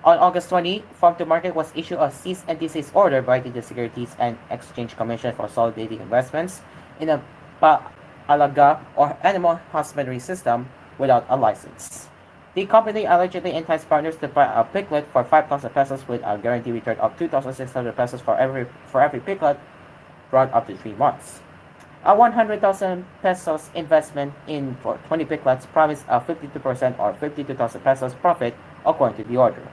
On August 20, Farm-to-Market was issued a cease and desist order by the Securities and Exchange Commission for consolidating investments in a paalaga or animal husbandry system without a license. The company allegedly enticed partners to buy a piglet for 5,000 pesos with a guaranteed return of 2,600 pesos for every piglet brought up to 3 months. A 100,000 pesos investment in for 20 piglets promised a 52% or 52,000 pesos profit according to the order.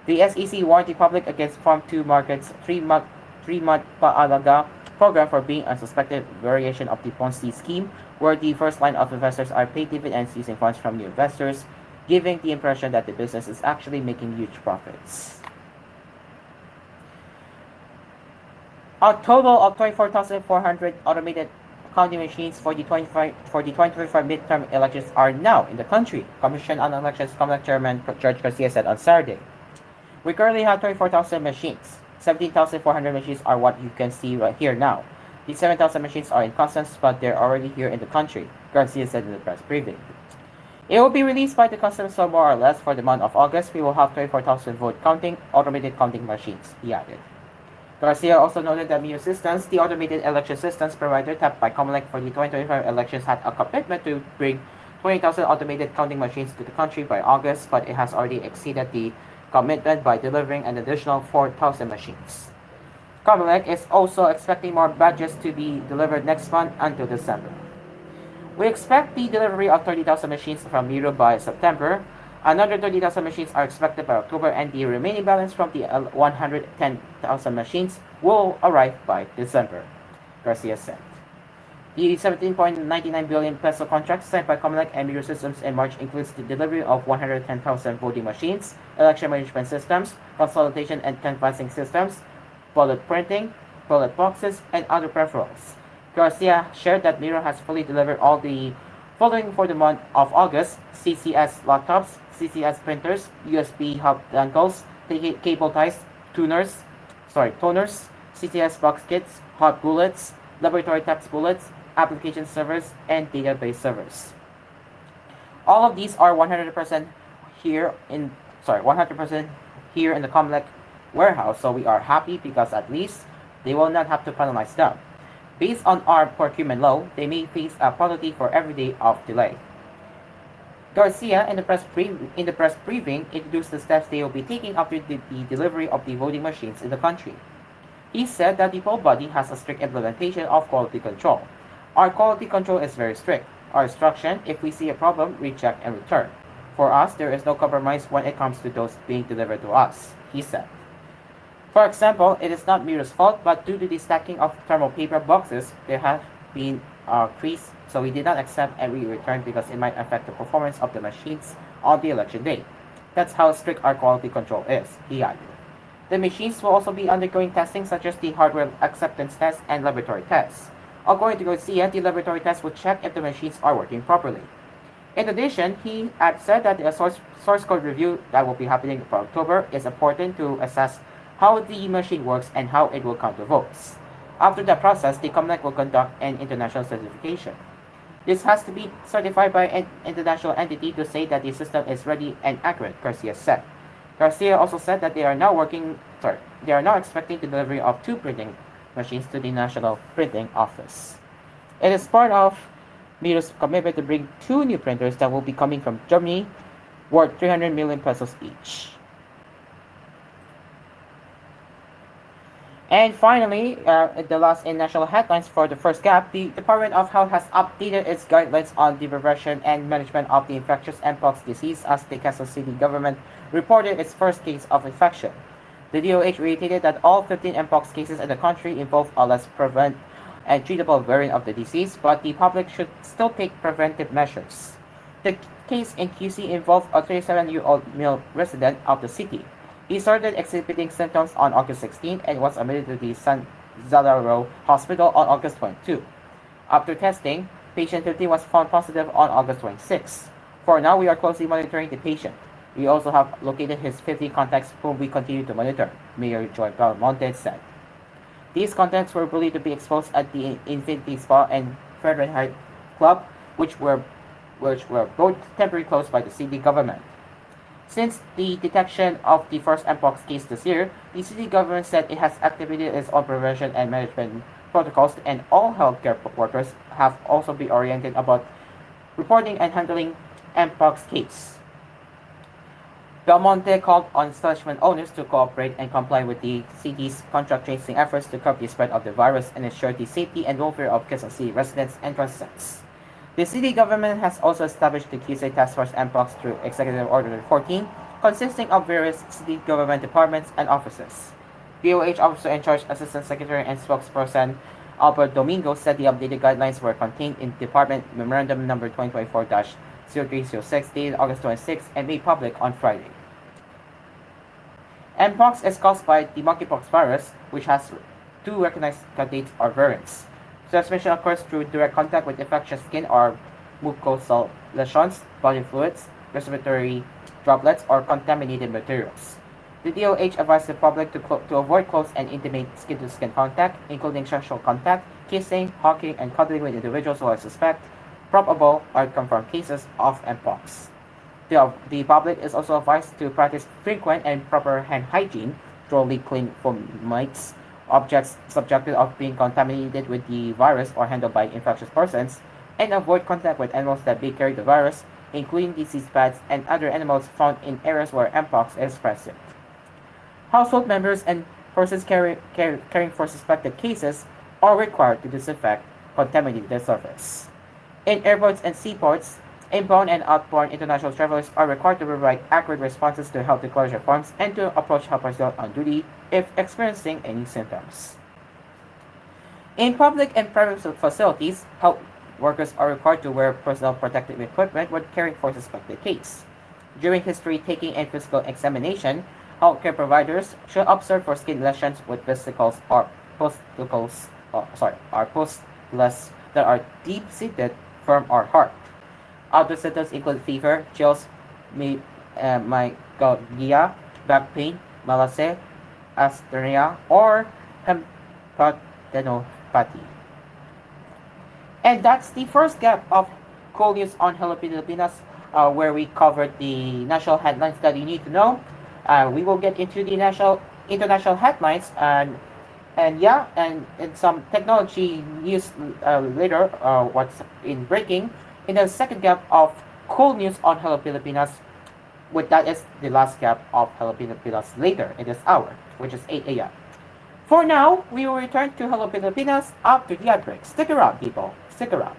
The SEC warned the public against Farm-to-Market's 3-month paalaga program for being a suspected variation of the Ponzi scheme, where the first line of investors are paid dividends using funds from new investors, giving the impression that the business is actually making huge profits. A total of 24,400 automated counting machines for the 2025 midterm elections are now in the country, Commission on Elections Comelec Chairman George Garcia said on Saturday. We currently have 24,000 machines. 17,400 machines are what you can see right here now. These 7,000 machines are in customs, but they're already here in the country, Garcia said in the press briefing. It will be released by the customs, so more or less for the month of August, we will have 24,000 vote counting, automated counting machines, he added. Garcia also noted that Mio Systems, the automated election systems provider tapped by Comelec for the 2025 elections, had a commitment to bring 20,000 automated counting machines to the country by August, but it has already exceeded the commitment by delivering an additional 4,000 machines. Comelec is also expecting more badges to be delivered next month until December. We expect the delivery of 30,000 machines from Miro by September. Another 30,000 machines are expected by October, and the remaining balance from the 110,000 machines will arrive by December, Garcia said. The 17.99 billion peso contract signed by Comelec and Miro Systems in March includes the delivery of 110,000 voting machines, election management systems, consolidation and canvassing systems, ballot printing, ballot boxes, and other peripherals. Garcia shared that Miro has fully delivered all the following for the month of August: CCS laptops, CCS printers, USB hub dongles, cable ties, toners, CCS box kits, hot bullets, laboratory text bullets, application servers, and database servers. All of these are 100% here in 100% here in the Comlec warehouse, so we are happy because at least they will not have to penalize them. Based on our procurement law, they may face a penalty for every day of delay. Garcia, in the press briefing, introduced the steps they will be taking after the delivery of the voting machines in the country. He said that the whole body has a strict implementation of quality control. Our quality control is very strict. Our instruction: if we see a problem, we check and return. For us, there is no compromise when it comes to those being delivered to us, he said. For example, it is not Miro's fault, but due to the stacking of thermal paper boxes, there have been crease, so we did not accept every return because it might affect the performance of the machines on the election day. That's how strict our quality control is, he added. The machines will also be undergoing testing such as the hardware acceptance test and laboratory tests. According to Garcia, the laboratory tests will check if the machines are working properly. In addition, he had said that the source code review that will be happening for October is important to assess how the machine works and how it will count the votes. After that process, the Comlec will conduct an international certification. This has to be certified by an international entity to say that the system is ready and accurate, Garcia said. Garcia also said that they are now expecting the delivery of 2 printing machines to the National Printing Office. It is part of Miro's commitment to bring 2 new printers that will be coming from Germany, worth 300 million pesos each. And finally, the last in national headlines for the first gap, the Department of Health has updated its guidelines on the prevention and management of the infectious mpox disease as the Quezon City government reported its first case of infection. The DOH reiterated that all 15 mpox cases in the country involve a less prevalent and treatable variant of the disease, but the public should still take preventive measures. The case in QC involved a 37-year-old male resident of the city. He started exhibiting symptoms on August 16 and was admitted to the San Zalaro Hospital on August 22. After testing, patient 15 was found positive on August 26. For now, we are closely monitoring the patient. We also have located his 50 contacts whom we continue to monitor, Mayor Joy Belmonte said. These contacts were believed to be exposed at the Infinity Spa and Fahrenheit Club, which were both temporarily closed by the city government. Since the detection of the first mpox case this year, the city government said it has activated its own prevention and management protocols, and all healthcare workers have also been oriented about reporting and handling mpox case. Belmonte called on establishment owners to cooperate and comply with the city's contact tracing efforts to curb the spread of the virus and ensure the safety and welfare of Quezon City residents and residents. The city government has also established the QC Task Force Mpox through Executive Order 14, consisting of various city government departments and offices. DOH Officer in Charge Assistant Secretary and Spokesperson Albert Domingo said the updated guidelines were contained in Department Memorandum Number 2024-0306 dated August 26 and made public on Friday. Mpox is caused by the monkeypox virus, which has 2 recognized candidates or variants. Transmission occurs through direct contact with infectious skin or mucosal lesions, body fluids, respiratory droplets, or contaminated materials. The DOH advised the public to avoid close and intimate skin-to-skin contact, including sexual contact, kissing, hugging, and cuddling with individuals who are suspect, probable, or confirmed cases of Mpox. The public is also advised to practice frequent and proper hand hygiene, thoroughly clean fomites, objects subjected of being contaminated with the virus or handled by infectious persons, and avoid contact with animals that may carry the virus, including disease bats and other animals found in areas where Mpox is present. Household members and persons caring for suspected cases are required to disinfect contaminated surface. In airports and seaports, Inbound and outbound international travelers are required to provide accurate responses to health declaration forms and to approach health personnel on duty if experiencing any symptoms. In public and private facilities, health workers are required to wear personal protective equipment when caring for suspected case. During history taking and physical examination, healthcare providers should observe for skin lesions with vesicles or pustules, or pustules that are deep-seated, firm, or hard. Other symptoms include fever, chills, myalgia, back pain, malaise, asthenia, or hepatopathy. And that's the first gap of koolNews on Hello Pilipinas, where we covered the national headlines that you need to know. We will get into the international headlines, and some technology news later. What's in breaking in the second gap of koolNews on Hello Pilipinas. With that is the last gap of Hello Pilipinas later in this hour, which is 8 a.m. For now, we will return to Hello Pilipinas after the ad break. Stick around, people. Stick around.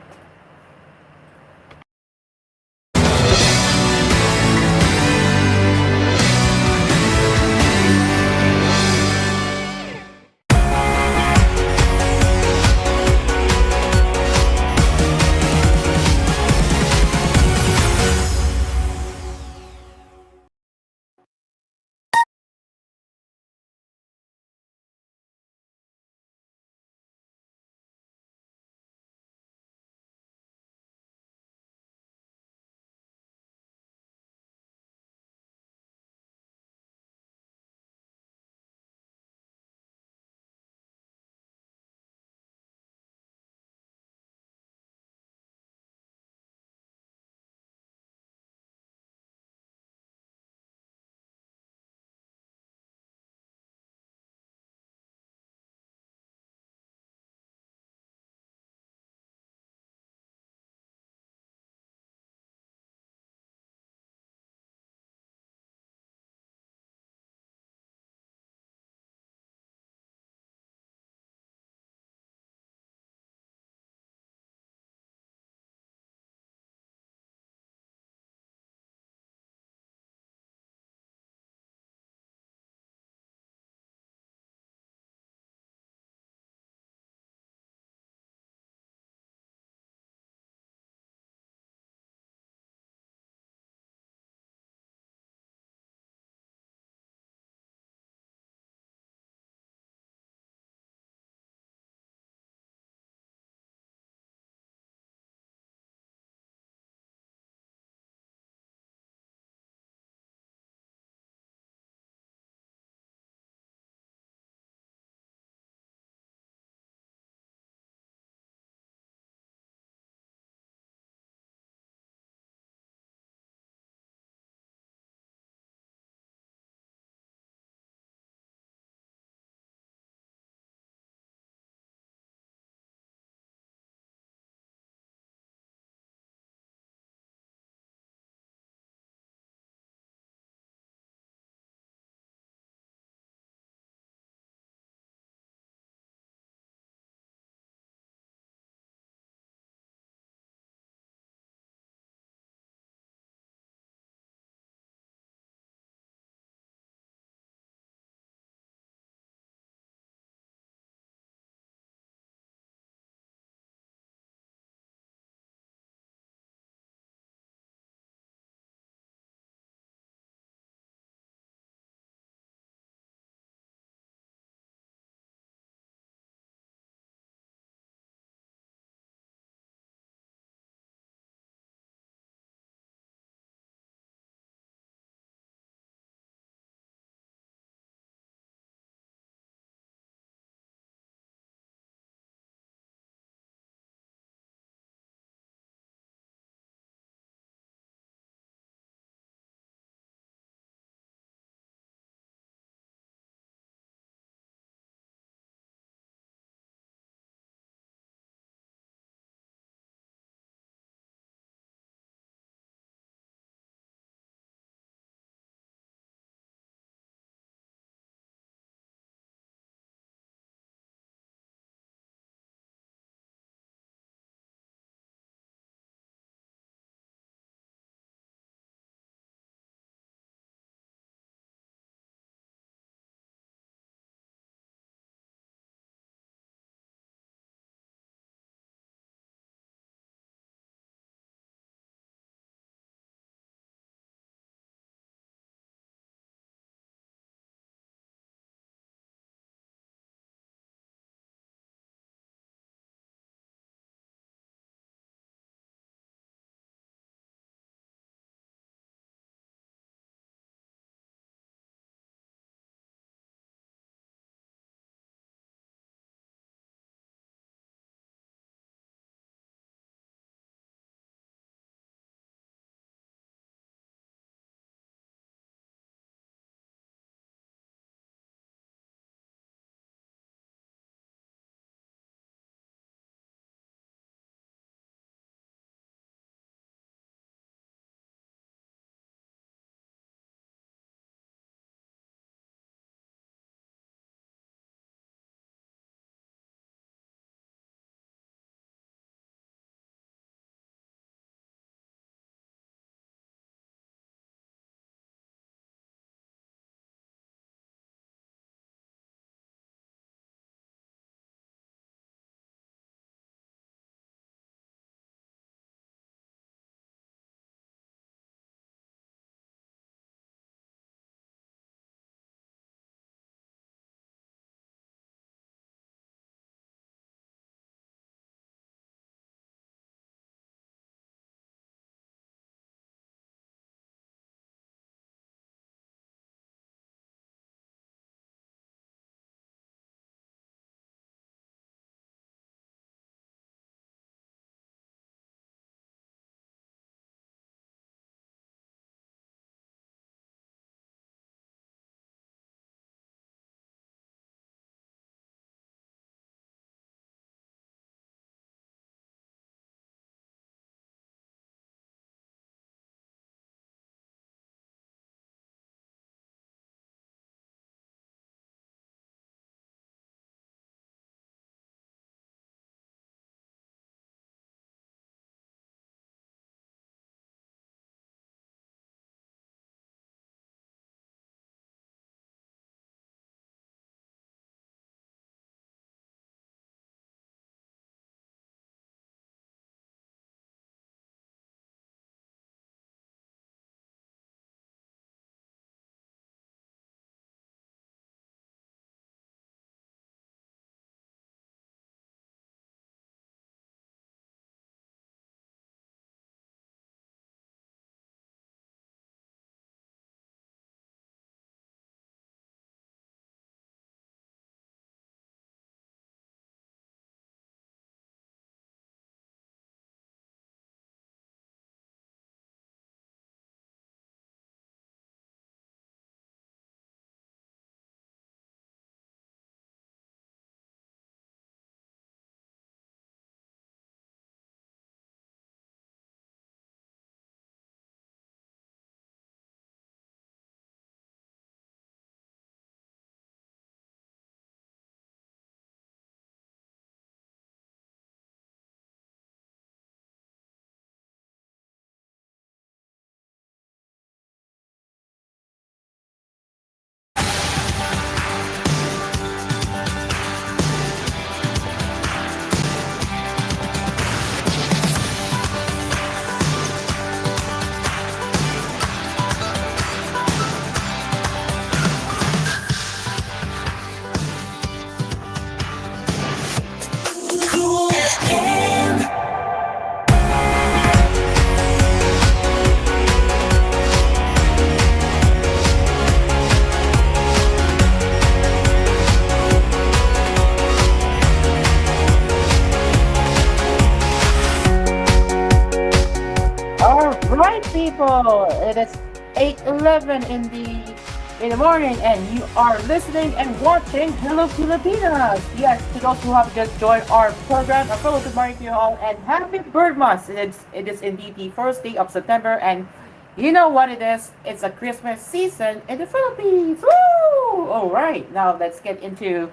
hello. It is 8:11 in the morning, and you are listening and watching Hello Pilipinas. Yes, to those who have just joined our program, a fellow good morning to you all, and happy Bird Month. It is indeed the first day of September, and you know what it is? It's a Christmas season in the Philippines. Woo! All right, now let's get into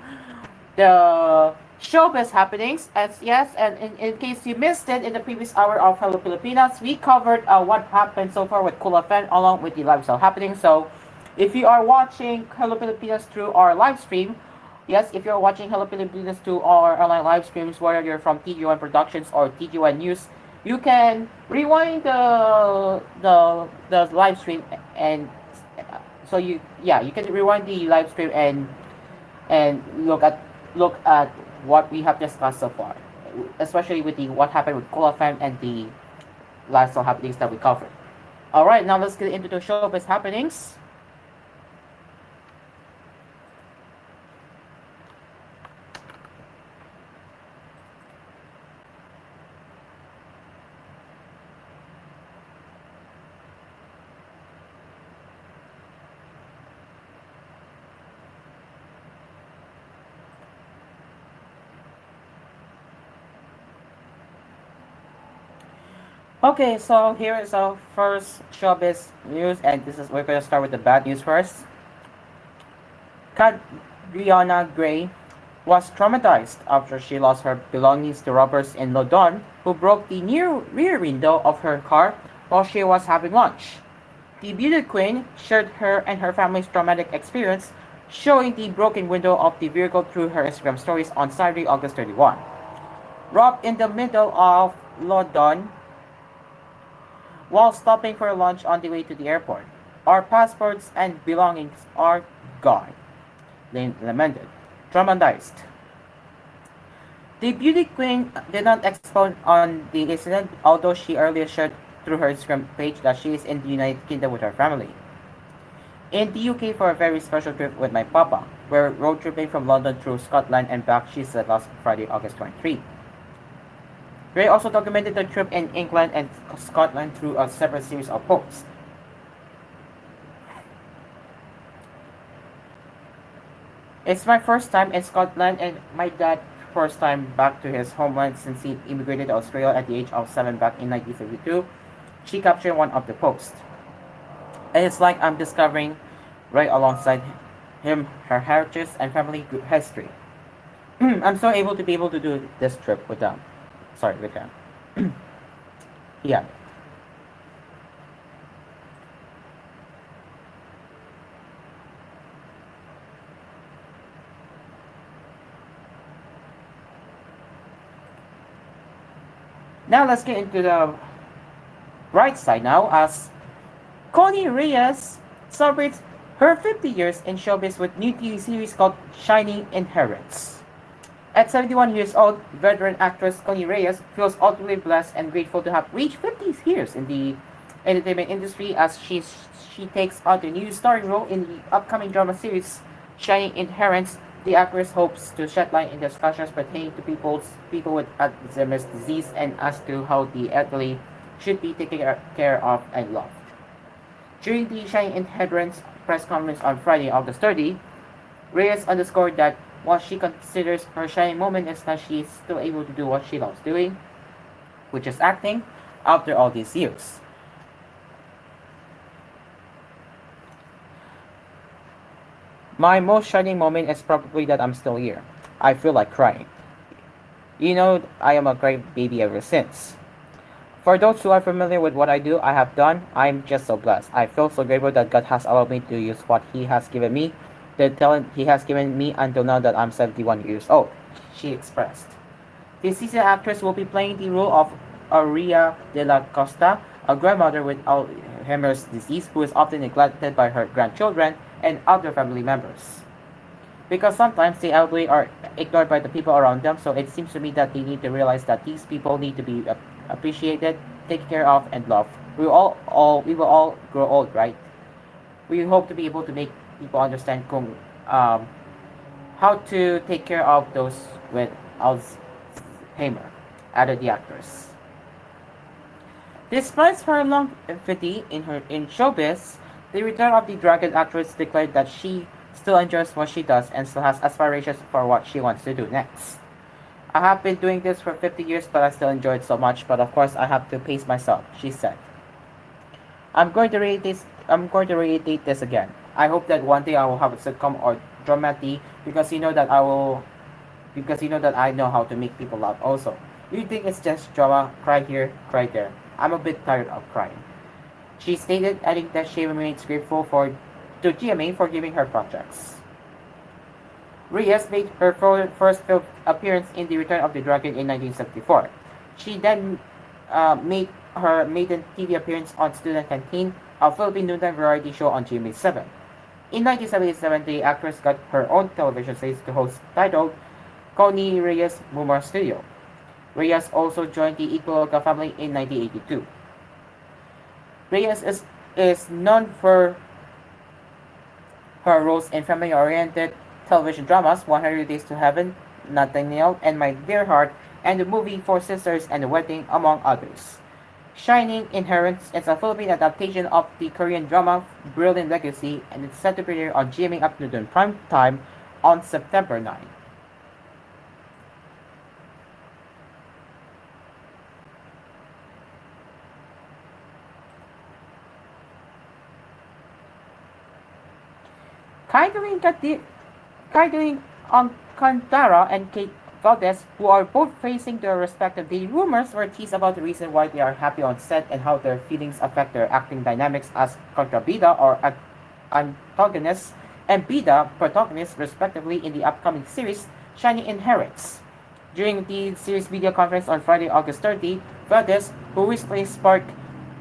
the showbiz happenings. As yes, and in case you missed it in the previous hour of Hello Pilipinas, we covered what happened so far with koolFM along with the lifestyle happening. So, if you are watching Hello Pilipinas through our live stream, yes, if you're watching Hello Pilipinas through our online live streams, whether you're from TGON Productions or TGON News, you can rewind the live stream and so you can rewind the live stream and look at what we have discussed so far, especially with the what happened with koolFM and the lifestyle happenings that we covered. All right, now let's get into the showbiz happenings. Okay, so here is our first showbiz news, and this is we're gonna start with the bad news first. Catriona Gray was traumatized after she lost her belongings to robbers in London who broke the near rear window of her car while she was having lunch. The beauty queen shared her and her family's traumatic experience, showing the broken window of the vehicle through her Instagram stories on Saturday, August 31. Robbed in the middle of London while stopping for lunch on the way to the airport. Our passports and belongings are gone, Lane lamented. Traumatized. The beauty queen did not expound on the incident, although she earlier shared through her Instagram page that she is in the United Kingdom with her family. In the UK for a very special trip with my papa. We're road tripping from London through Scotland and back, she said last Friday, August 23. Gray also documented the trip in England and Scotland through a separate series of posts. It's my first time in Scotland and my dad's first time back to his homeland since he immigrated to Australia at the age of 7 back in 1952, she captured one of the posts. And it's like I'm discovering right alongside him her heritage and family history. I'm so able to do this trip with them. Sorry, with them. Yeah. Now let's get into the right side now as Connie Reyes celebrates her 50 years in showbiz with new TV series called Shining Inheritance. At 71 years old, veteran actress Connie Reyes feels utterly blessed and grateful to have reached 50 years in the entertainment industry as she takes on the new starring role in the upcoming drama series Shining Inheritance. The actress hopes to shed light in discussions pertaining to people with Alzheimer's disease and as to how the elderly should be taken care of and loved. During the Shining Inheritance press conference on Friday, August 30, Reyes underscored that what she considers her shining moment is that she is still able to do what she loves doing, which is acting, after all these years. My most shining moment is probably that I'm still here. I feel like crying. You know, I am a great baby ever since. For those who are familiar with what I do, I have done, I'm just so blessed. I feel so grateful that God has allowed me to use what He has given me, the talent He has given me until now that I'm 71 years old, she expressed. This season, actress will be playing the role of Aurea de la Costa, a grandmother with Alzheimer's disease who is often neglected by her grandchildren and other family members. Because sometimes the elderly are ignored by the people around them, so it seems to me that they need to realize that these people need to be appreciated, taken care of, and loved. We will all grow old, right? We hope to be able to make people understand how to take care of those with Alzheimer, added the actress. Despite her longevity in showbiz, the Return of the Dragon actress declared that she still enjoys what she does and still has aspirations for what she wants to do next. I have been doing this for 50 years, but I still enjoy it so much. But of course, I have to pace myself, she said. I'm going to reiterate this again. I hope that one day I will have a sitcom or dramatic because you know that I know how to make people laugh also. You think it's just drama, cry here, cry there. I'm a bit tired of crying. She stated, adding that she remains grateful to GMA for giving her projects. Reyes made her first film appearance in The Return of the Dragon in 1974. She then made her maiden TV appearance on Student Canteen, a Philippine noontime variety show on GMA7. In 1977, the actress got her own television series to host titled Connie Reyes Boomer Studio. Reyes also joined the Icologa family in 1982. Reyes is known for her roles in family-oriented television dramas 100 Days to Heaven, Nathaniel, and My Dear Heart, and the movie Four Sisters and the Wedding, among others. Shining Inherence is a Philippine adaptation of the Korean drama Brilliant Legacy, and it's set to premiere on GMA Upload prime time on September 9. Kindling Alcantara and Kate Valdez, who are both facing their respective dating rumors, were teased about the reason why they are happy on set and how their feelings affect their acting dynamics as contrabida or antagonists and bida protagonists, respectively, in the upcoming series Shining Inherits. During the series media conference on Friday, August 30, Valdez, who recently sparked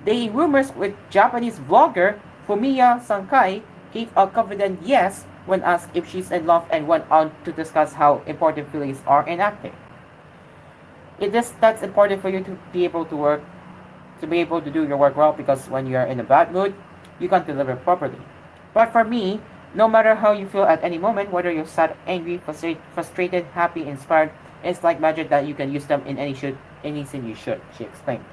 dating rumors with Japanese vlogger Fumiya Sankai, gave a confident yes when asked if she's in love and went on to discuss how important feelings are in acting. That's important for you to be able to do your work well, because when you're in a bad mood, you can't deliver properly. But for me, no matter how you feel at any moment, whether you're sad, angry, frustrated, happy, inspired, it's like magic that you can use them in any scene you should, she explained.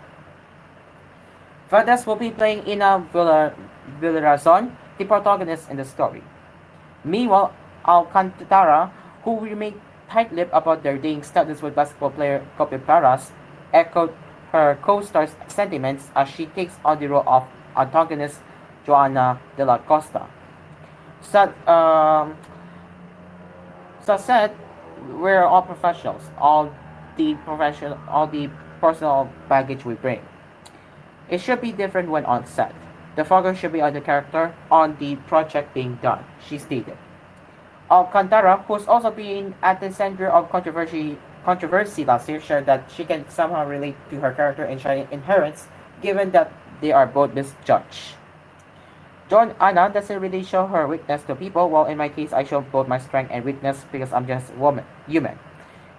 Valdez will be playing Ina Villarazon, the protagonist in the story. Meanwhile, Alcantara, who remained tight-lipped about their dating status with basketball player Kobe Paras, echoed her co-star's sentiments as she takes on the role of antagonist Joanna de la Costa. So said, we're all professionals, all the personal baggage we bring. It should be different when on set. The focus should be on the character, on the project being done, she stated. Alcantara, who's also been at the center of controversy last year, shared that she can somehow relate to her character in Shining Inherence, given that they are both misjudged. John Anna doesn't really show her weakness to people, while in my case I show both my strength and weakness because I'm just human.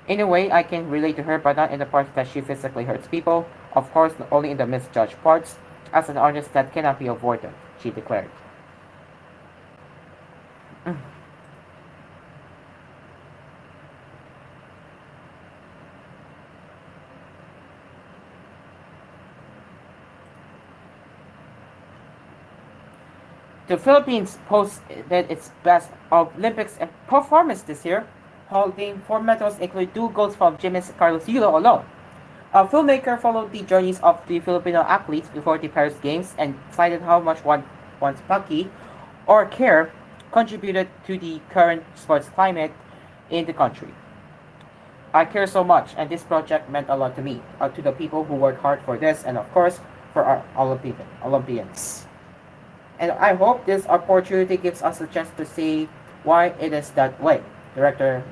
In a way, I can relate to her, but not in the parts that she physically hurts people. Of course, only in the misjudged parts. As an artist, that cannot be avoided, she declared. The Philippines posted its best Olympics performance this year, holding 4 medals, including 2 golds from gymnast Carlos Yulo alone. A filmmaker followed the journeys of the Filipino athletes before the Paris Games and cited how much one's Paki or care contributed to the current sports climate in the country. I care so much, and this project meant a lot to me, to the people who worked hard for this, and of course, for our Olympians. And I hope this opportunity gives us a chance to see why it is that way. Director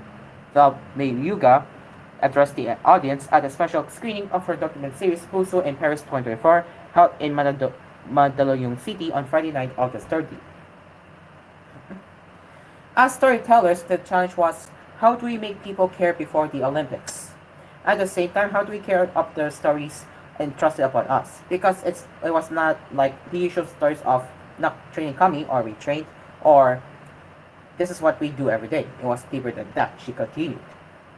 Val Yuga addressed the audience at a special screening of her documentary series Puso in Paris 2024, held in Mandaluyong City on Friday night, August 30. As storytellers, the challenge was, how do we make people care before the Olympics? At the same time, how do we care up their stories and trust it upon us? Because it was not like the usual stories of not training kami or we trained or this is what we do every day. It was deeper than that, she continued.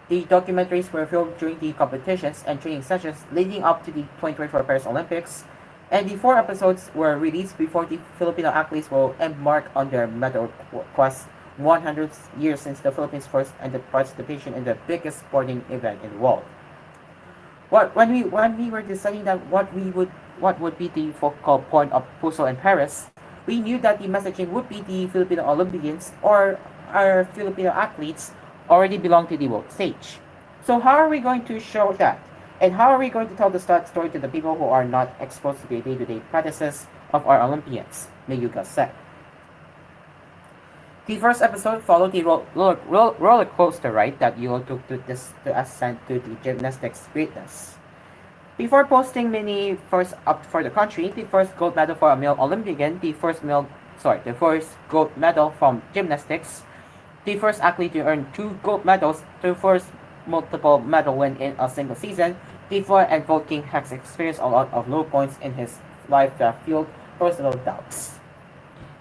The documentaries were filmed during the competitions and training sessions leading up to the 2024 Paris Olympics, And the 4 episodes were released before the Filipino athletes will embark on their medal quest 100 years since the Philippines first ended participation in the biggest sporting event in the world. When we were deciding that what would be the focal point of Puso and Paris, we knew that the messaging would be the Filipino Olympians or our Filipino athletes already belong to the world stage. So how are we going to show that? And how are we going to tell the story to the people who are not exposed to the day-to-day practices of our Olympians? Mayuga said. The first episode followed the roller coaster ride that Yulo took to ascend to the gymnastics greatness. Before posting many first up for the country, the first gold medal for a male Olympian, the first gold medal from gymnastics, the first athlete to earn 2 gold medals, the first multiple medal win in a single season, the floor and King has experienced a lot of low points in his life that fueled personal doubts.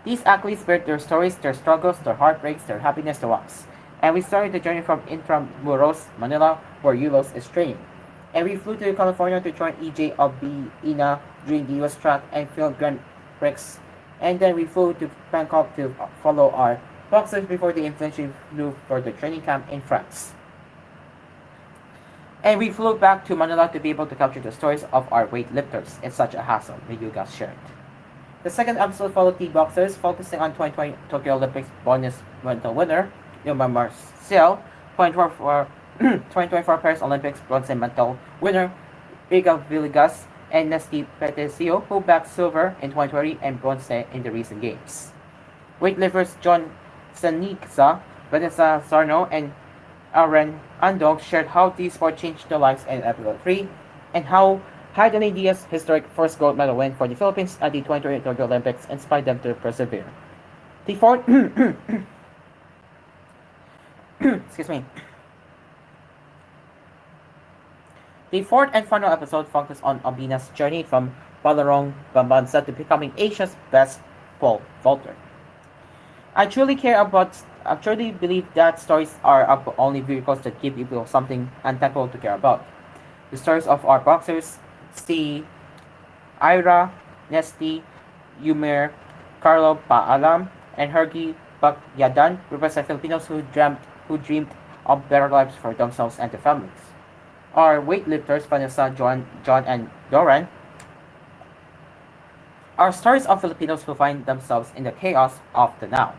These athletes shared their stories, their struggles, their heartbreaks, their happiness to us. And we started the journey from Intramuros, Manila, where Yulos is training. And we flew to California to join EJ Obina during the US track and field Grand Prix. And then we flew to Bangkok to follow our boxers before they eventually flew for the training camp in France. And we flew back to Manila to be able to capture the stories of our weightlifters. It's such a hassle, Mayuga shared. The second episode followed the boxers, focusing on 2020 Tokyo Olympics bonus medal winner, Yuma Marcel, 2024 Paris Olympics bronze medal winner, Riga Villegas, and Nesty Petesio, who bagged silver in 2020 and bronze in the recent games. Weightlifters John Sanikza, Vanessa Sarno, and Aaron Andong shared how the sport changed their lives in episode 3, and how Haydn Diaz's historic first gold medal win for the Philippines at the 2020 Tokyo Olympics inspired them to persevere. The fourth, excuse me. The fourth and final episode focused on Obina's journey from Balarong Bambansa to becoming Asia's best pole vaulter. I truly believe that stories are only vehicles that give people something tangible to care about. The stories of our boxers, Si, Ira, Nesty, Yumer, Carlo Paalam, and Hergy Bagyadan represent Filipinos who dreamed of better lives for themselves and their families. Our weightlifters, Vanessa, John, and Doran, are stories of Filipinos who find themselves in the chaos of the now.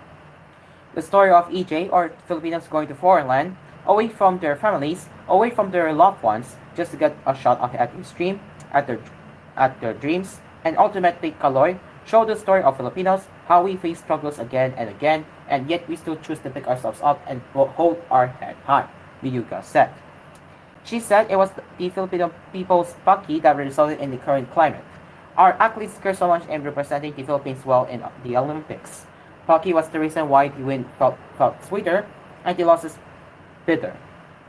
The story of EJ, or Filipinos going to foreign land, away from their families, away from their loved ones, just to get a shot at the extreme, at their dreams, and ultimately Kaloy, show the story of Filipinos, how we face struggles again and again, and yet we still choose to pick ourselves up and hold our head high, Miyuga said. She said it was the Filipino people's Paki that resulted in the current climate. Our athletes care so much in representing the Philippines well in the Olympics. Paki was the reason why the win felt sweeter and the losses bitter.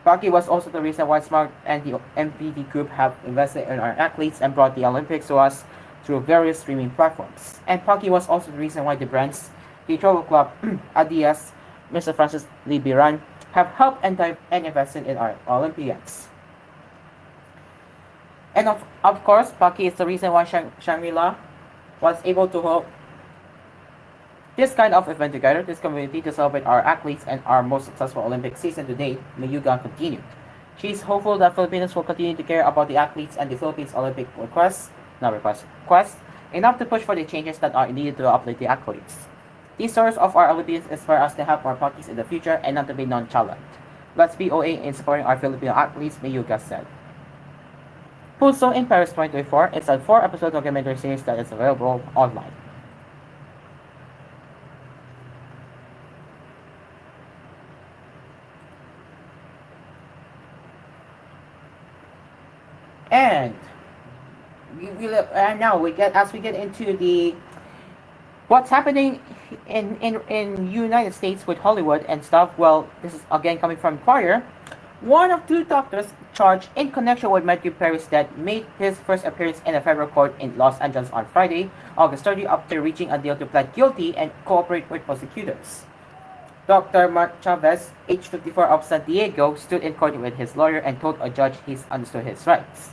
Paki was also the reason why Smart and the MPD group have invested in our athletes and brought the Olympics to us through various streaming platforms. And Paki was also the reason why the brands, the Travel Club, Adidas, Mr. Francis Libiran, have helped and invested in our Olympians. And of course, Paki is the reason why Shangri-La was able to hold this kind of event together, this community, to celebrate our athletes and our most successful Olympic season to date, Mayuga continued. She is hopeful that Filipinos will continue to care about the athletes and the Philippines Olympic quest, enough to push for the changes that are needed to uplift the athletes. These stories of our Olympians inspire us to have more Pakis in the future and not to be nonchalant. Let's be OA in supporting our Filipino athletes, Mayuga said. Puso in Paris 2024 is a 4-episode documentary series that is available online. And now we get into the what's happening in United States with Hollywood and stuff. Well, this is again coming from Inquirer. One of 2 doctors charged in connection with Matthew Perry's death made his first appearance in a federal court in Los Angeles on Friday, August 30, after reaching a deal to plead guilty and cooperate with prosecutors. Dr. Mark Chavez, age 54 of San Diego, stood in court with his lawyer and told a judge he understood his rights.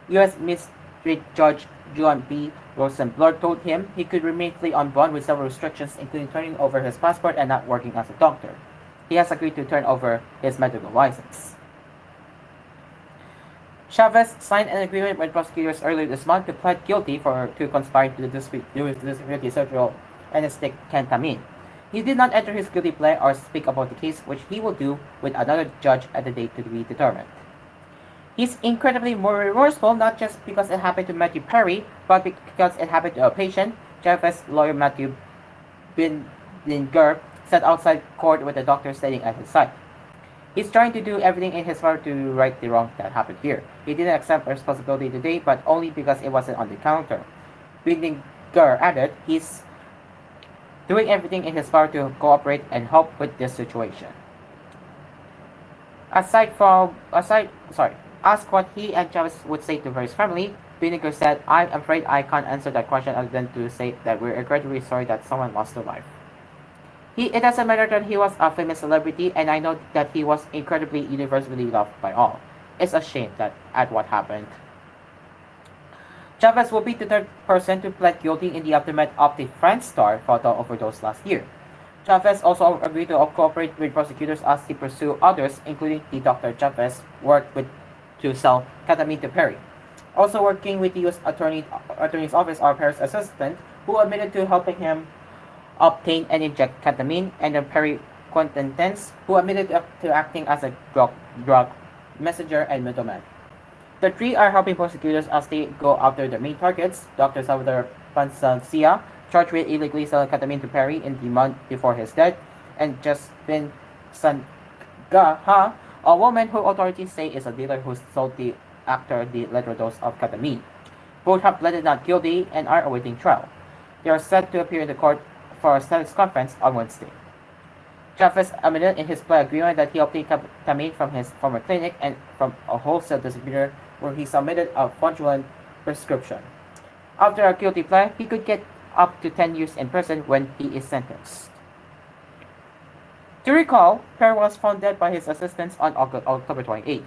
U.S. Magistrate Judge Juan B. Rosenbluth told him he could remain free on bond with several restrictions, including turning over his passport and not working as a doctor. He has agreed to turn over his medical license. Chavez signed an agreement with prosecutors earlier this month to plead guilty to conspiring to distribute surgical anesthetic ketamine. He did not enter his guilty plea or speak about the case, which he will do with another judge at the date to be determined. He's incredibly more remorseful, not just because it happened to Matthew Perry, but because it happened to a patient. Chavez's lawyer Matthew Bindinger sat outside court with the doctor sitting at his side. He's trying to do everything in his power to right the wrong that happened here. He didn't accept responsibility today, but only because it wasn't on the counter. Bindinger added, he's doing everything in his power to cooperate and help with this situation. Asked what he and Chavez would say to his family, Bindinger said, I'm afraid I can't answer that question other than to say that we're incredibly sorry that someone lost their life. It doesn't matter that he was a famous celebrity, and I know that he was incredibly universally loved by all. It's a shame at what happened. Chavez will be the third person to plead guilty in the aftermath of the French star photo overdose last year. Chavez also agreed to cooperate with prosecutors as he pursued others, including the Dr. Chavez worked with to sell ketamine to Perry. Also working with the U.S. Attorney's Office are Perry's assistant, who admitted to helping him obtain and inject ketamine, and then Perry Quintens, who admitted to acting as a drug messenger and middleman. The three are helping prosecutors as they go after their main targets, Dr. Salvador Pansancia, charged with illegally selling ketamine to Perry in the month before his death, and Jasmine Sangaha, a woman who authorities say is a dealer who sold the actor the lethal dose of ketamine. Both have pleaded not guilty and are awaiting trial. They are set to appear in the court for a status conference on Wednesday. Chavez admitted in his plea agreement that he obtained ketamine from his former clinic and from a wholesale distributor where he submitted a fraudulent prescription. After a guilty plea, he could get up to 10 years in prison when he is sentenced. To recall, Perry was found dead by his assistants on October 28.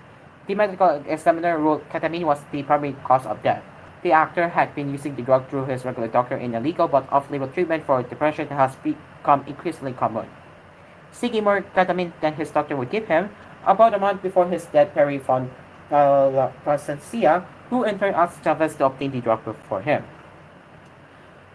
The medical examiner ruled ketamine was the primary cause of death. The actor had been using the drug through his regular doctor in a legal but off-label treatment for depression that has become increasingly common. Seeking more ketamine than his doctor would give him, about a month before his death, Perry found Placencia, who in turn asked Chavez to obtain the drug for him.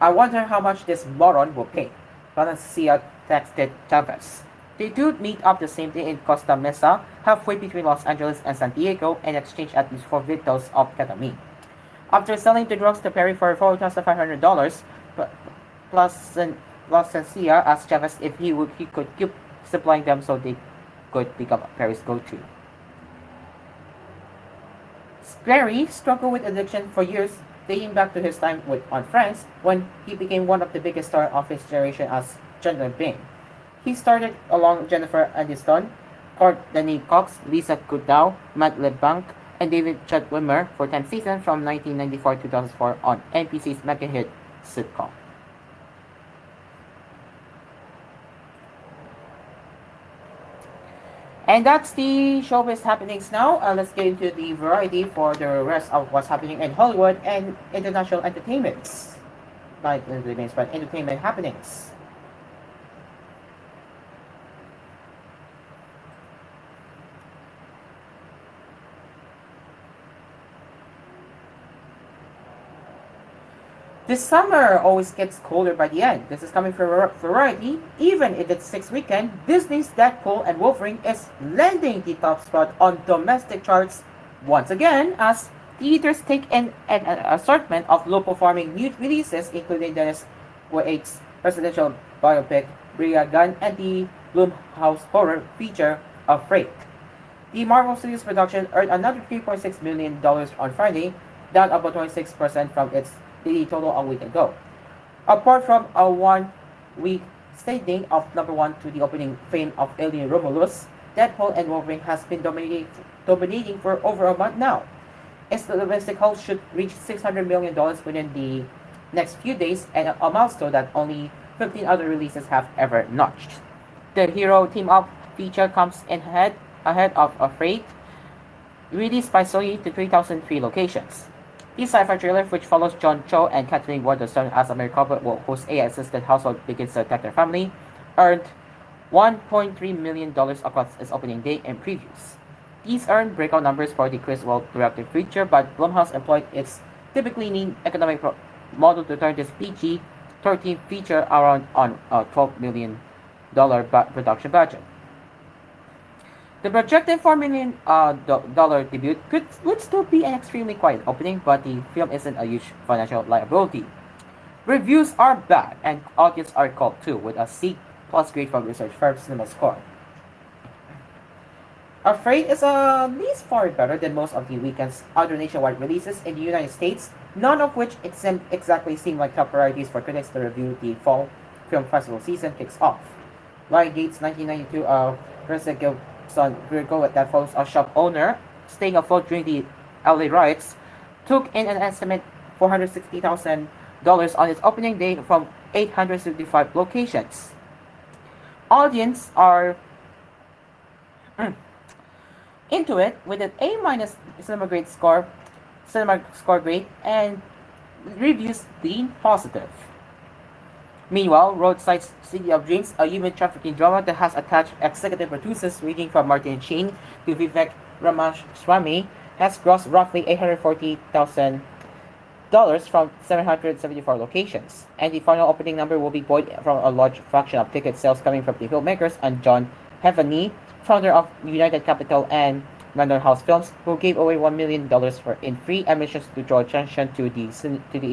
I wonder how much this moron will pay, Placencia texted Chavez. The two meet up the same day in Costa Mesa, halfway between Los Angeles and San Diego, and exchange at least 4 vials of ketamine. After selling the drugs to Perry for $4,500, Placencia asked Chavez if he could keep supplying them so they could become Perry's go-to. Perry struggled with addiction for years, dating back to his time on Friends, when he became one of the biggest stars of his generation as Chandler Bing. He started along Jennifer Aniston, Courtney Cox, Lisa Kudrow, Matt LeBlanc, and David Chudwimmer for 10 seasons from 1994 to 2004 on NBC's mega hit sitcom. And that's the showbiz happenings now. Let's get into the variety for the rest of what's happening in Hollywood and international entertainments. Not entertainments, but entertainment happenings. This summer always gets colder by the end. This is coming from Variety. Even in its 6th weekend, Disney's Deadpool and Wolverine is landing the top spot on domestic charts once again as theaters take in an assortment of low-performing new releases, including Dennis Quaid's presidential biopic Bria Gunn and the Blumhouse horror feature Afraid. The Marvel Studios production earned another $3.6 million on Friday, down about 26% from its daily total a week ago. Apart from a 1-week staging of number 1 to the opening fame of Alien Romulus, Deadpool and Wolverine has been dominating for over a month now. Its domestic haul should reach $600 million within the next few days, and a milestone that only 15 other releases have ever notched. The hero team-up feature comes in ahead of Afraid, released by Sony to 3,003 locations. The sci-fi trailer, which follows John Cho and Kathleen Waterston as a married couple whose AI-assisted household begins to attack their family, earned $1.3 million across its opening day in previews. These earned breakout numbers for the Chris well-directed feature, but Blumhouse employed its typically lean economic model to turn this PG-13 feature around on a $12 million production budget. The projected $4 million debut would still be an extremely quiet opening, but the film isn't a huge financial liability. Reviews are bad, and audience are called too, with a C plus grade from research firm CinemaScore. Afraid is at least far better than most of the weekend's other nationwide releases in the United States, none of which exactly seem like top priorities for critics to review the fall film festival season kicks off. Lionsgate's 1992 President Virgo that follows a shop owner staying afloat during the LA riots took in an estimate $460,000 on its opening day from 875 locations. Audience are into it with an A- cinema score grade, and reviews being positive. Meanwhile, Roadside City of Dreams, a human trafficking drama that has attached executive producers ranging from Martin Sheen to Vivek Ramaswamy, has grossed roughly $840,000 from 774 locations, and the final opening number will be buoyed from a large fraction of ticket sales coming from the filmmakers and John Heaveney, founder of United Capital and Random House Films, who gave away $1 million in free admissions to draw attention to the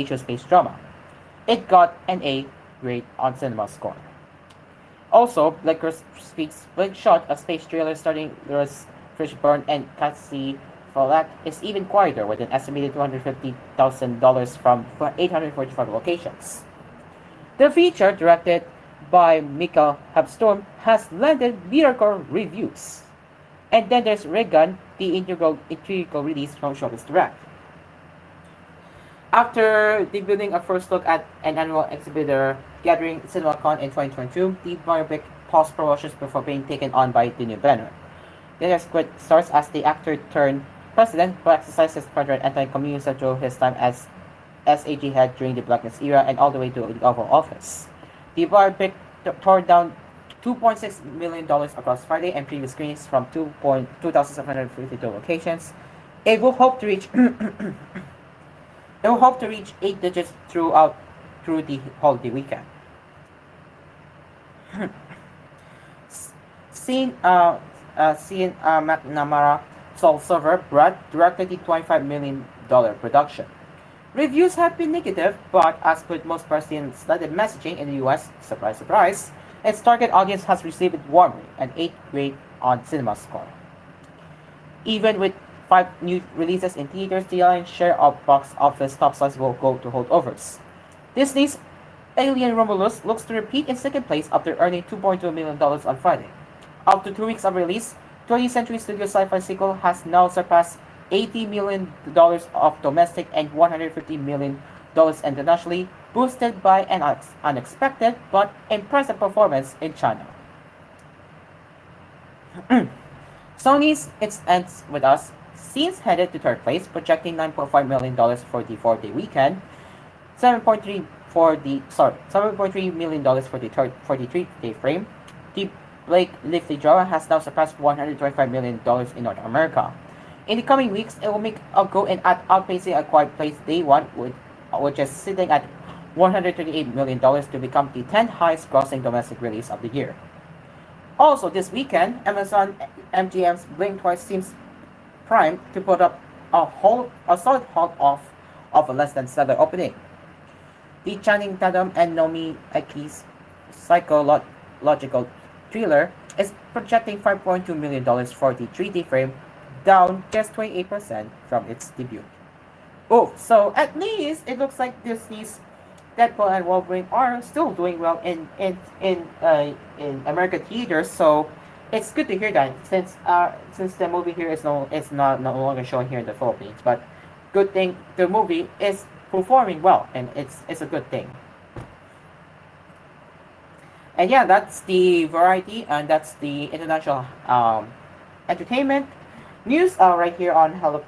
issue space drama. It got an A grade on CinemaScore. Also, Black Speaks Blake shot a space trailer starring Lawrence Fishburne and Cassie Affleck is even quieter, with an estimated $250,000 from 845 locations. The feature, directed by Mika Habstorm, has landed mediocre reviews. And then there's Regan, the integral release from Showbiz Direct. After debuting a first look at an annual exhibitor gathering CinemaCon in 2022, the biopic paused promotions before being taken on by the new banner. The squid starts as the actor turned president who exercised his federal anti-communism through his time as SAG head during the Blackness era and all the way to the Oval Office. The biopic tore down $2.6 million across Friday and previous screenings from 2,752 locations. It will hope to reach eight digits through the holiday weekend. Sean McNamara, Soul Silver, Brad directed the $25 million production. Reviews have been negative, but as with most Palestinian-led messaging in the US, surprise, surprise, its target audience has received it warmly, an 8 grade on CinemaScore. Even with 5 new releases in theaters, the lion's share of box office top slice will go to holdovers. Disney's Alien Romulus looks to repeat in second place after earning $2.2 million on Friday. After 2 weeks of release, 20th Century Studios sci-fi sequel has now surpassed $80 million of domestic and $150 million internationally, boosted by an unexpected but impressive performance in China. Sony's It Ends With Us seems headed to third place, projecting $9.5 million for the 4-day weekend, $7.3 million for the 3-day frame. The Blake Lively drama has now surpassed $125 million in North America. In the coming weeks, it will make a go in at outpacing A Quiet Place Day 1, which is sitting at $138 million to become the 10th highest grossing domestic release of the year. Also this weekend, Amazon MGM's Blink Twice seems primed to put up a solid haul of a less than stellar opening. The Channing Tatum and Naomi Aki's psychological thriller is projecting $5.2 million for the 3D frame, down just 28% from its debut. Oh, so at least it looks like Disney's Deadpool and Wolverine are still doing well in American theaters. So it's good to hear that since the movie here is no longer showing here in the Philippines. But good thing the movie is performing well, and it's a good thing. And yeah, that's the variety, and that's the international entertainment. news right here on Hello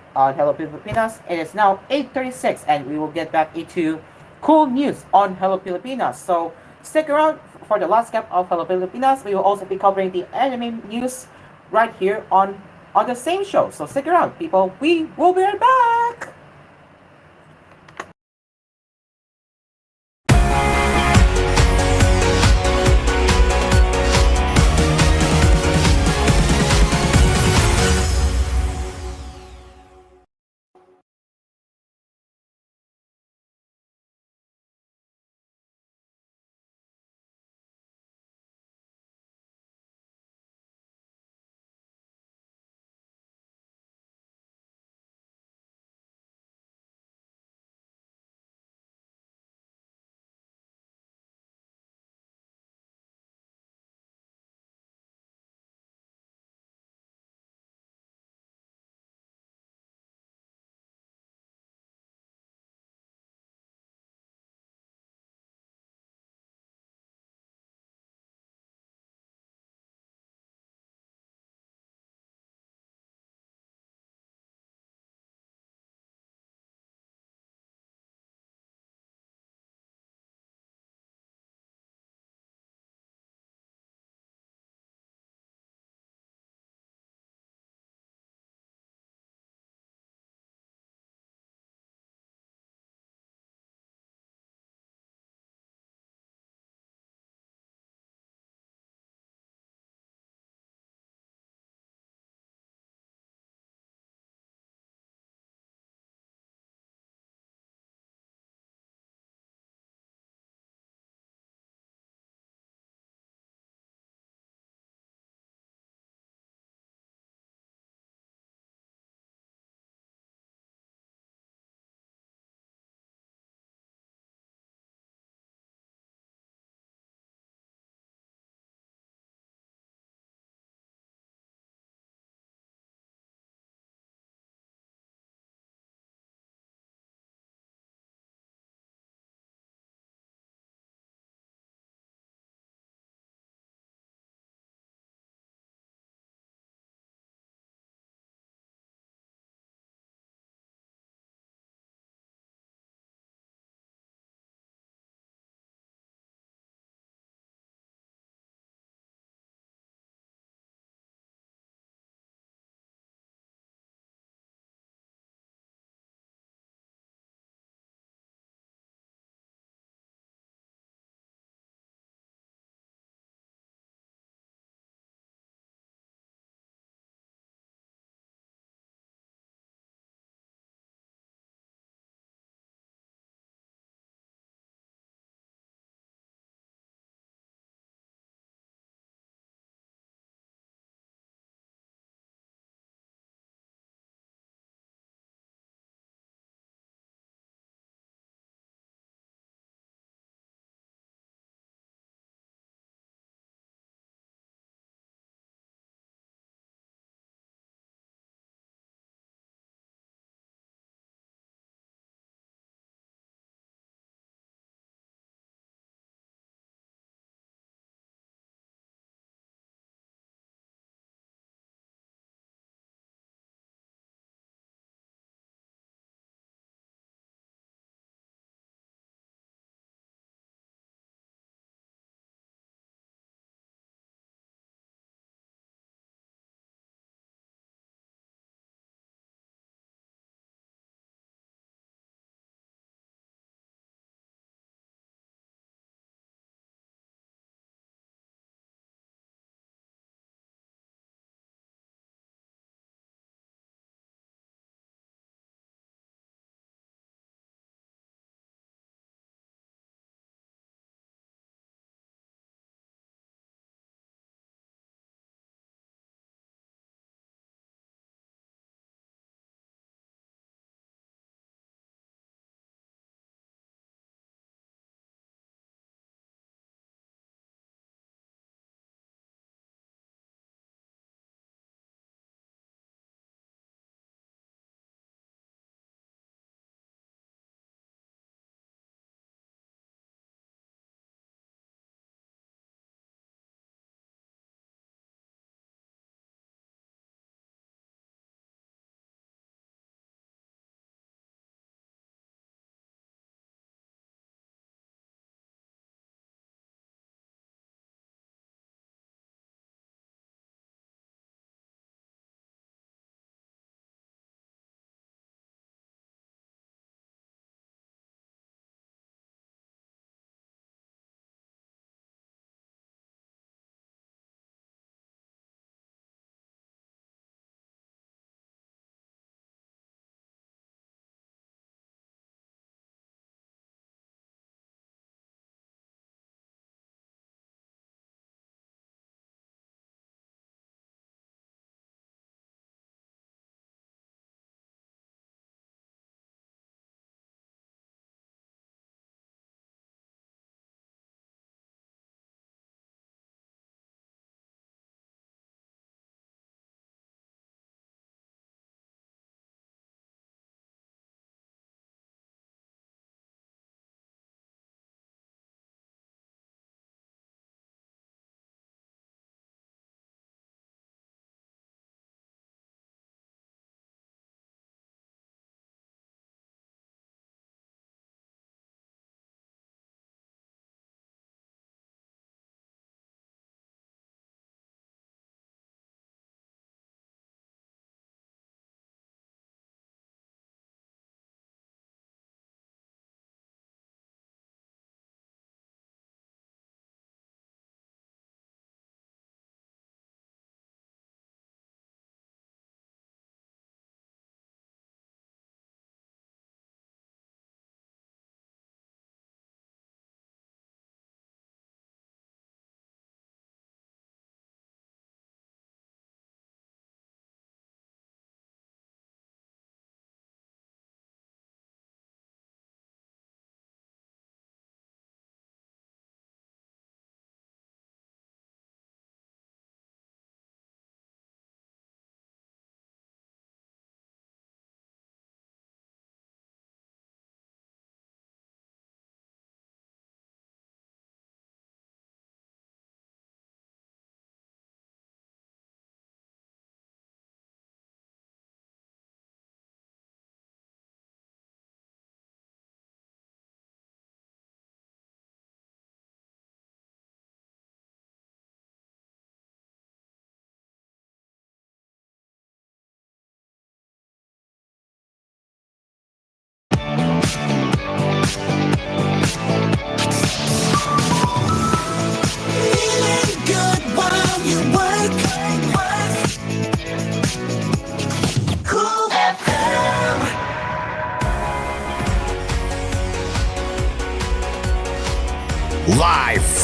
Pilipinas. It is now 8:36, and we will get back into cool news on Hello Pilipinas. So stick around for the last cap of Hello Pilipinas. We will also be covering the anime news right here on the same show. So stick around, people. We will be right back.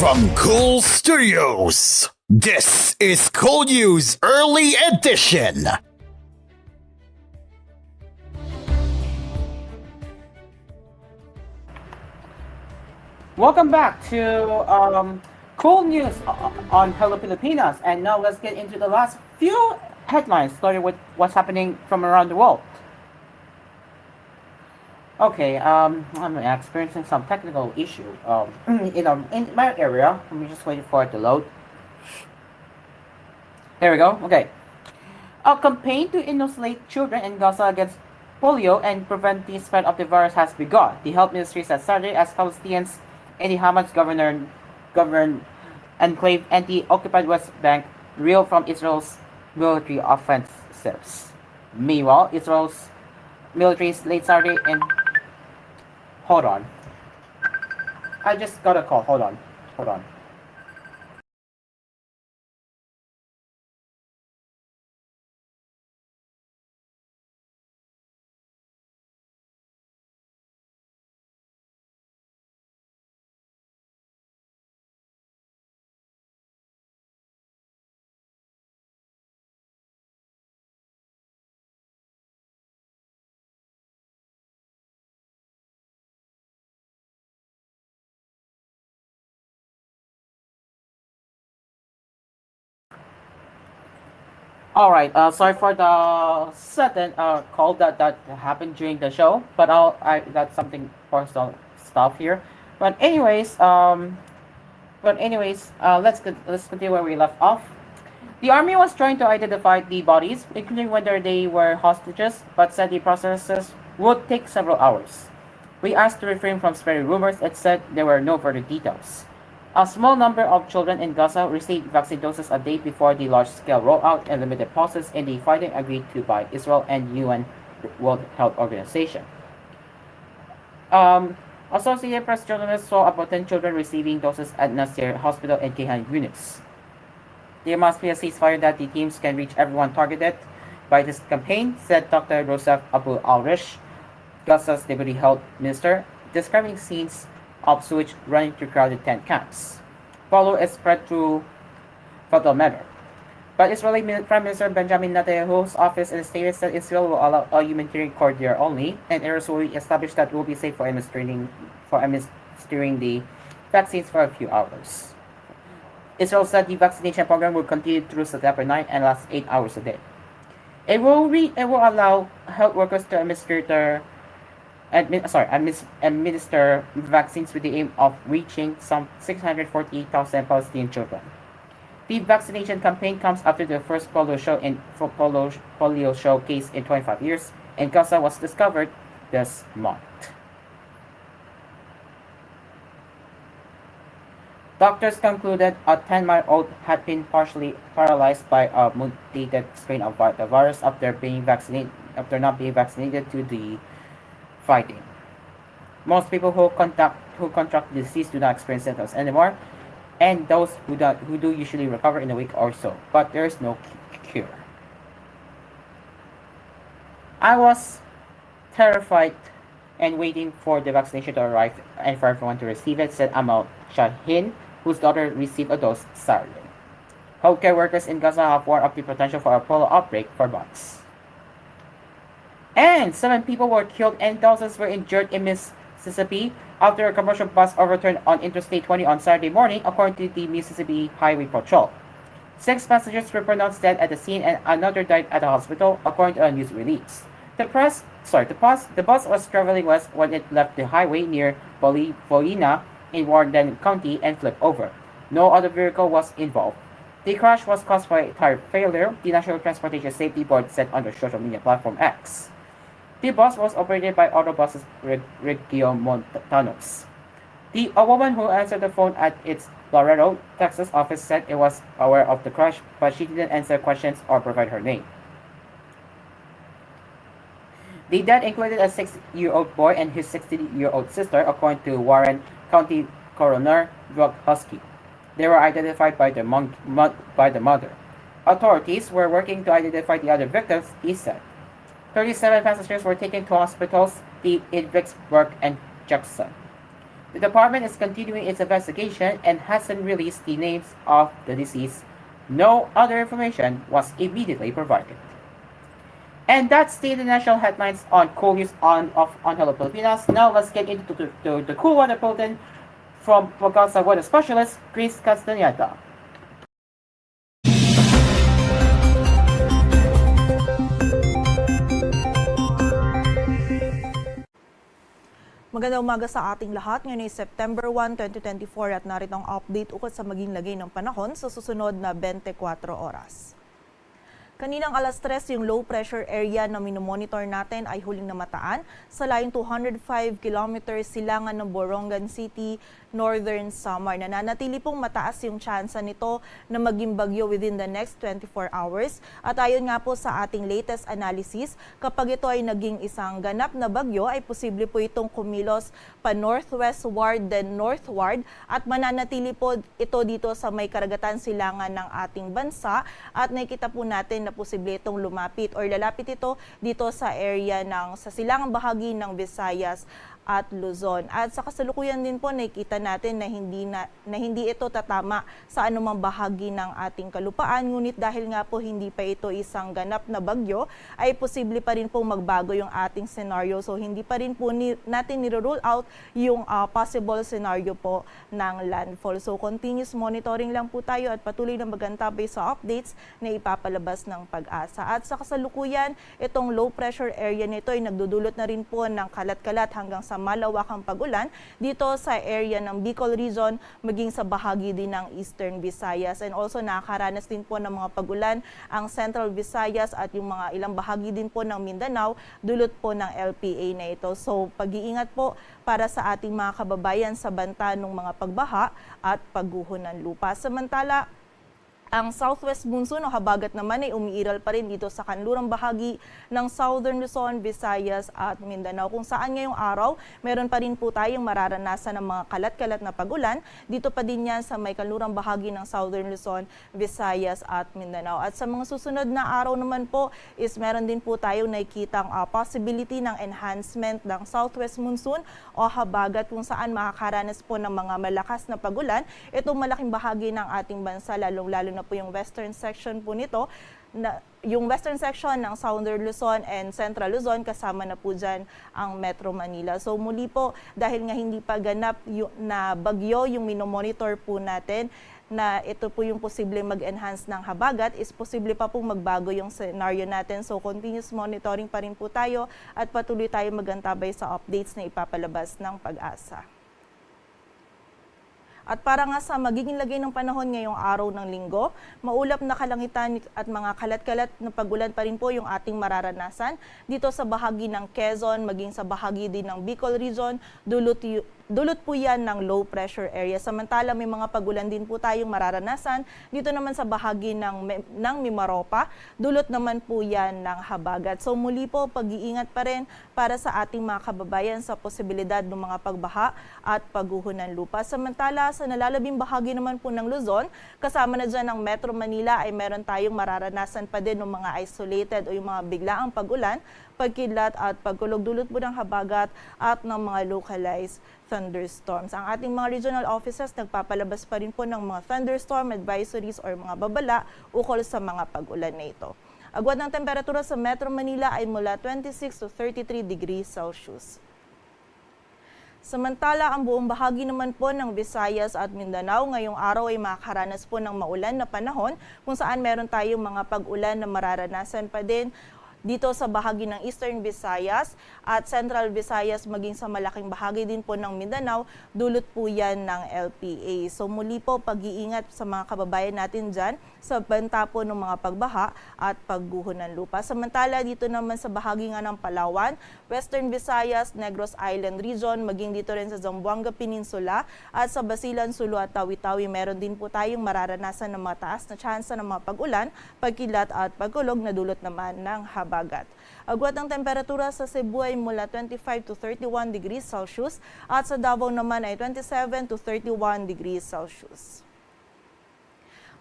From Cool Studios, this is koolNews Early Edition.
Welcome back to Cool News on Hello Pilipinas, and now let's get into the last few headlines, starting with what's happening from around the world. Okay, I'm experiencing some technical issue in my area. Let me just wait for it to load. There we go. Okay. A campaign to inoculate children in Gaza against polio and prevent the spread of the virus has begun. The health ministry said Saturday as Palestinians in the Hamas governed enclave and the occupied West Bank reel from Israel's military offensives. Meanwhile, Israel's military late Saturday and hold on. I just got a call. Hold on. All right. Sorry for the sudden call that happened during the show, but I got something personal stuff here. But anyways, let's continue where we left off. The army was trying to identify the bodies, including whether they were hostages, but said the processes would take several hours. We asked to refrain from spreading rumors and said there were no further details. A small number of children in Gaza received vaccine doses a day before the large-scale rollout and limited pauses in the fighting agreed to by Israel and UN World Health Organization. Associated Press journalists saw about 10 children receiving doses at Nasir Hospital in Khan Yunis. There must be a ceasefire that the teams can reach everyone targeted by this campaign, said Dr. Rosef Abu Al-Rish, Gaza's Deputy Health Minister, describing scenes of sewage running through crowded tent camps. Follow is spread through fatal manner. But Israeli Prime Minister Benjamin Netanyahu's office in a statement said Israel will allow a humanitarian corridor only, and areas will be established that will be safe for administering the vaccines for a few hours. Israel said the vaccination program will continue through September 9 and last 8 hours a day. It will allow health workers to administer vaccines with the aim of reaching some 648,000 Palestinian children. The vaccination campaign comes after the first polio show case in 25 years in Gaza was discovered this month. Doctors concluded a 10-month-old had been partially paralyzed by a mutated strain of the virus after not being vaccinated to the fighting. Most people who contract the disease do not experience symptoms anymore, and those who do usually recover in a week or so, but there is no cure. I was terrified and waiting for the vaccination to arrive and for everyone to receive it, said Amal Shahin, whose daughter received a dose Saturday. Healthcare workers in Gaza have warned of the potential for a polio outbreak for months. And 7 people were killed and thousands were injured in Mississippi after a commercial bus overturned on Interstate 20 on Saturday morning, according to the Mississippi Highway Patrol. 6 passengers were pronounced dead at the scene and another died at the hospital, according to a news release. The bus was traveling west when it left the highway near Bolina in Warden County and flipped over. No other vehicle was involved. The crash was caused by tire failure, the National Transportation Safety Board said on their social media platform X. The bus was operated by Autobuses Regiomontanos. A woman who answered the phone at its Laredo, Texas office said it was aware of the crash, but she didn't answer questions or provide her name. The death included a 6-year-old boy and his 60-year-old sister, according to Warren County Coroner Doug Husky. They were identified by the mother. Authorities were working to identify the other victims, he said. 37 passengers were taken to hospitals in Vicksburg and Jackson. The department is continuing its investigation and hasn't released the names of the deceased. No other information was immediately provided. And that's the international headlines on koolNews on Hello Pilipinas. Now let's get into the cool weather bulletin from Pagasa weather specialist Chris Castaneda.
Magandang umaga sa ating lahat. Ngayon ay September 1, 2024 at narito ang update ukol sa maging lagay ng panahon sa susunod na 24 oras. Kaninang alas 3, yung low pressure area na minomonitor natin ay huling namataan sa layong 205 kilometers silangan ng Borongan City, Northern Samar. Nananatili pong mataas yung tsansa nito na maging bagyo within the next 24 hours. At ayon nga po sa ating latest analysis, kapag ito ay naging isang ganap na bagyo, ay posible po itong kumilos pa northwestward then northward at mananatili po ito dito sa may karagatan silangan ng ating bansa at nakikita po natin na posible itong lumapit or lalapit ito dito sa area ng sa silangang bahagi ng Visayas at Luzon. At sa kasalukuyan din po nakikita natin na hindi ito tatama sa anumang bahagi ng ating kalupaan, ngunit dahil nga po hindi pa ito isang ganap na bagyo ay posible pa rin pong magbago yung ating scenario. So hindi pa rin po natin niro-rule out yung possible scenario po ng landfall. So continuous monitoring lang po tayo at patuloy na magantabay sa updates na ipapalabas ng Pag-asa. At sa kasalukuyan, itong low pressure area nito ay nagdudulot na rin po ng kalat-kalat hanggang sa malawakang pag-ulan dito sa area ng Bicol Region maging sa bahagi din ng Eastern Visayas. And also nakakaranas din po ng mga pag-ulan ang Central Visayas at yung mga ilang bahagi din po ng Mindanao dulot po ng LPA na ito. So pag-iingat po para sa ating mga kababayan sa banta ng mga pagbaha at pagguho ng lupa. Samantala, ang southwest monsoon o habagat naman ay umiiral pa rin dito sa kanlurang bahagi ng Southern Luzon, Visayas at Mindanao. Kung saan ngayong araw, meron pa rin po tayong mararanasan ng mga kalat-kalat na pag-ulan. Dito pa din yan sa may kanlurang bahagi ng Southern Luzon, Visayas at Mindanao. At sa mga susunod na araw naman po is meron din po tayong nakikitang possibility ng enhancement ng southwest monsoon o habagat kung saan makakaranas po ng mga malakas na pag-ulan. Itong malaking bahagi ng ating bansa, lalong-lalo na po yung western section po nito, yung western section ng Southern Luzon and Central Luzon, kasama na po dyan ang Metro Manila. So muli po, dahil nga hindi pa ganap na bagyo yung minomonitor po natin, na ito po yung posibleng mag-enhance ng habagat, is posible pa pong magbago yung scenario natin. So continuous monitoring pa rin po tayo at patuloy tayo magantabay sa updates na ipapalabas ng Pag-asa. At para nga sa magiging lagay ng panahon ngayong araw ng linggo, maulap na kalangitan at mga kalat-kalat na pagulan pa rin po yung ating mararanasan dito sa bahagi ng Quezon, maging sa bahagi din ng Bicol Region, dulot po yan ng low pressure area. Samantala may mga pagulan din po tayong mararanasan dito naman sa bahagi ng Mimaropa, dulot naman po yan ng habagat. So muli po, pag-iingat pa rin para sa ating mga kababayan sa posibilidad ng mga pagbaha at pagguho ng lupa. Samantala sa nalalabing bahagi naman po ng Luzon, kasama na dyan ng Metro Manila, ay meron tayong mararanasan pa din ng mga isolated o yung mga biglaang pag-ulan, pagkidlat at pagkulog, dulot po ng habagat at ng mga localized thunderstorms. Ang ating mga regional offices nagpapalabas pa rin po ng mga thunderstorm advisories or mga babala ukol sa mga pag-ulan na ito. Agwat ng temperatura sa Metro Manila ay mula 26 to 33 degrees Celsius. Samantala, ang buong bahagi naman po ng Visayas at Mindanao ngayong araw ay makakaranas po ng maulan na panahon kung saan meron tayong mga pag-ulan na mararanasan pa din dito sa bahagi ng Eastern Visayas at Central Visayas, maging sa malaking bahagi din po ng Mindanao, dulot po yan ng LPA. So muli po, pag-iingat sa mga kababayan natin dyan sa banta po ng mga pagbaha at pagguho ng lupa. Samantala, dito naman sa bahagi nga ng Palawan, Western Visayas, Negros Island Region, maging dito rin sa Zamboanga Peninsula at sa Basilan, Sulu at Tawi-Tawi, meron din po tayong mararanasan ng mataas na tsansa ng mga pag-ulan, pagkilat at pagkulog na dulot naman ng habagat. Agwat ng temperatura sa Cebu ay mula 25 to 31 degrees Celsius at sa Davao naman ay 27 to 31 degrees Celsius.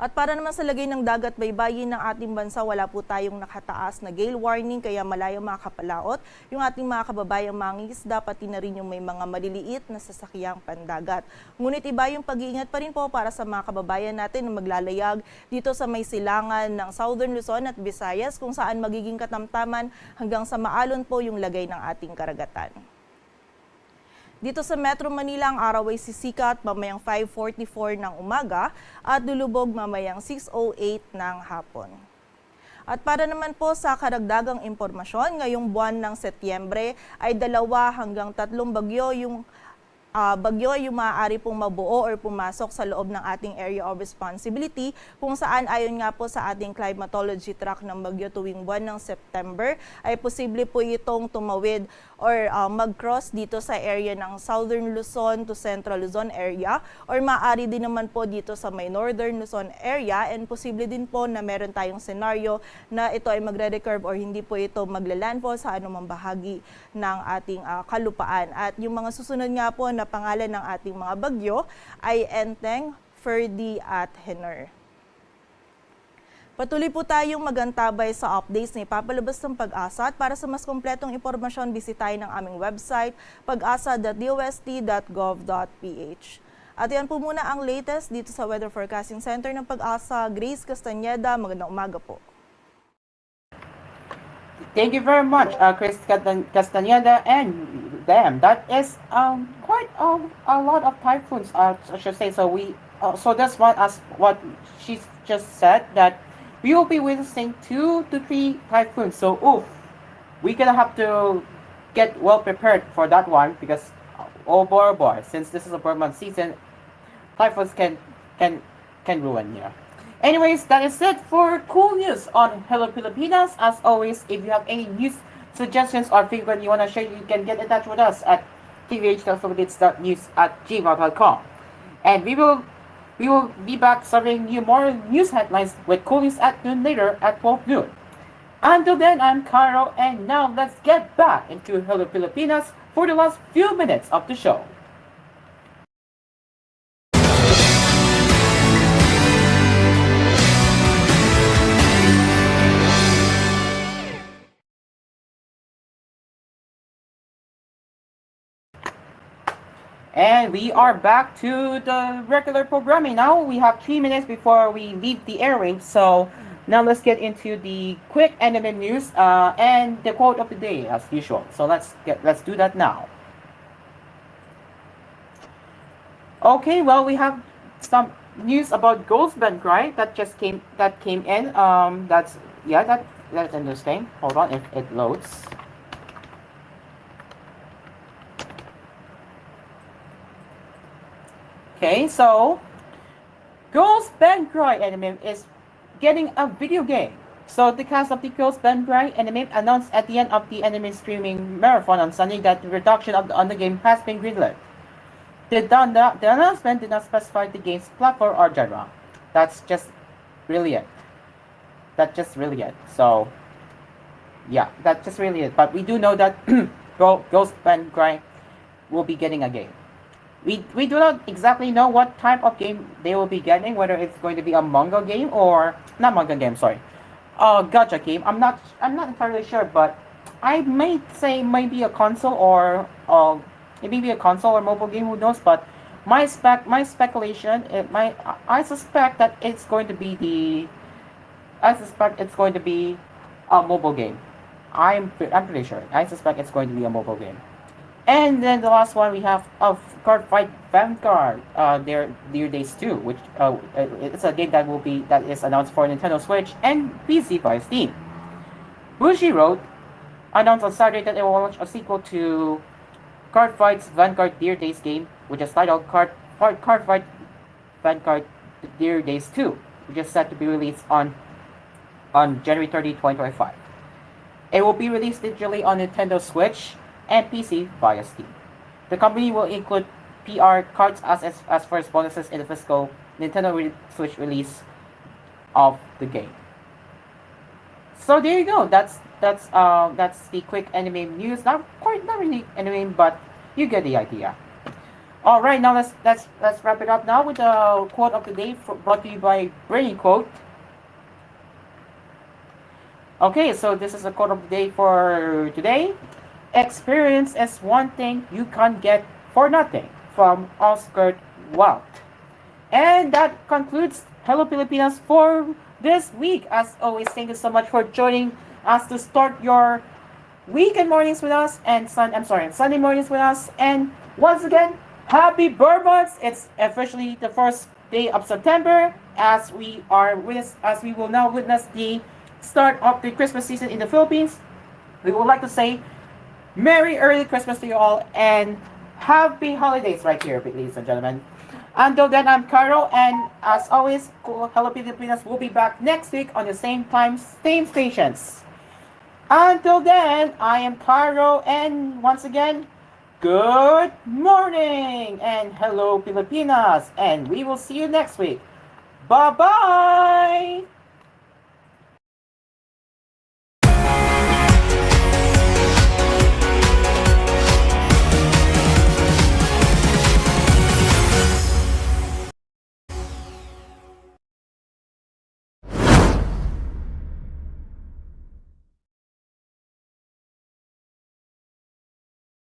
At para naman sa lagay ng dagat baybayin ng ating bansa, wala po tayong nakataas na gale warning kaya malayong makakapalaot yung ating mga kababayang mangingisda pati na rin yung may mga maliliit na sasakyang pandagat. Ngunit iba yung pag-iingat pa rin po para sa mga kababayan natin na maglalayag dito sa may silangan ng Southern Luzon at Visayas kung saan magiging katamtaman hanggang sa maalon po yung lagay ng ating karagatan. Dito sa Metro Manila, ang araw ay sisikat mamayang 5:44 ng umaga at lulubog mamayang 6:08 ng hapon. At para naman po sa karagdagang impormasyon, ngayong buwan ng Setyembre ay 2 hanggang 3 bagyo yung maaari pong mabuo or pumasok sa loob ng ating area of responsibility kung saan ayon nga po sa ating climatology track ng bagyo tuwing buwan ng September ay posible po itong tumawid or mag-cross dito sa area ng Southern Luzon to Central Luzon area or maaari din naman po dito sa may Northern Luzon area and posible din po na meron tayong senaryo na ito ay magre-recurve or hindi po ito maglalandfall sa anumang bahagi ng ating kalupaan. At yung mga susunod nga po na pangalan ng ating mga bagyo ay Enteng, Ferdy at Henner. Patuloy po tayong magantabay sa updates na ipapalabas ng Pag-asa at para sa mas kompletong impormasyon, bisitahin ang aming website pag-asa.dost.gov.ph. At yan po muna ang latest dito sa Weather Forecasting Center ng Pag-asa. Grace Castañeda, magandang umaga po.
Thank you very much, Chris Castañeda, and damn, that is quite a lot of typhoons, I should say. So so that's what she just said, that we will be witnessing 2 to 3 typhoons. So we're gonna have to get well prepared for that one because oh boy, since this is a month season, typhoons can ruin you. Anyways, that is it for Cool News on Hello Pilipinas. As always, if you have any news suggestions or feedback you want to share, you can get in touch with us at tvh.news@gmail.com. And we will be back serving you more news headlines with Cool News at noon later at 12 noon. Until then, I'm Cairo, and now let's get back into Hello Pilipinas for the last few minutes of the show. And we are back to the regular programming now. We have 3 minutes before we leave the airwaves. So now let's get into the quick anime news and the quote of the day as usual. So let's do that now. Okay, well, we have some news about Ghost Band, right? That came in. That's interesting. Hold on, if it loads. Okay, so Ghost Band anime is getting a video game. So the cast of the Ghost Band anime announced at the end of the anime streaming marathon on Sunday that the reduction on the game has been greenlit. The announcement did not specify the game's platform or genre. That's just really it. So yeah, that's just really it. But we do know that Ghost Band will be getting a game. We do not exactly know what type of game they will be getting, whether it's going to be a manga game or not manga game, sorry, gacha game. I'm not entirely sure, but I may say maybe a console or mobile game. Who knows? But my speculation, I suspect that it's going to be a mobile game. I'm pretty sure. I suspect it's going to be a mobile game. And then the last one we have of Card Fight Vanguard, their Days 2, which it's a game that is announced for Nintendo Switch and PC via Steam. Bushiroad announced on Saturday that it will launch a sequel to Card Fight's Vanguard Dear Days game, which is titled Card Fight Vanguard Dear Days 2, which is set to be released on January 30, 2025. It will be released digitally on Nintendo Switch and PC via Steam. The company will include PR cards as first bonuses in the fiscal Nintendo Switch release of the game. So there you go. That's the quick anime news. Not really anime, but you get the idea. All right, now let's wrap it up now with the quote of the day brought to you by Brainy Quote. Okay, so this is a quote of the day for today. Experience is one thing you can't get for nothing, from Oscar Wilde. And that concludes Hello Pilipinas for this week. As always, thank you so much for joining us to start your weekend mornings with us and Sunday mornings with us. And once again, happy Bird Month! It's officially the first day of September as we will now witness the start of the Christmas season in the Philippines. We would like to say Merry early Christmas to you all and happy holidays right here, ladies and gentlemen. Until then, I'm Cairo, and as always, Hello Pilipinas will be back next week on the same time, same stations. Until then, I am Cairo, and once again, good morning and Hello Pilipinas, and we will see you next week. Bye-bye!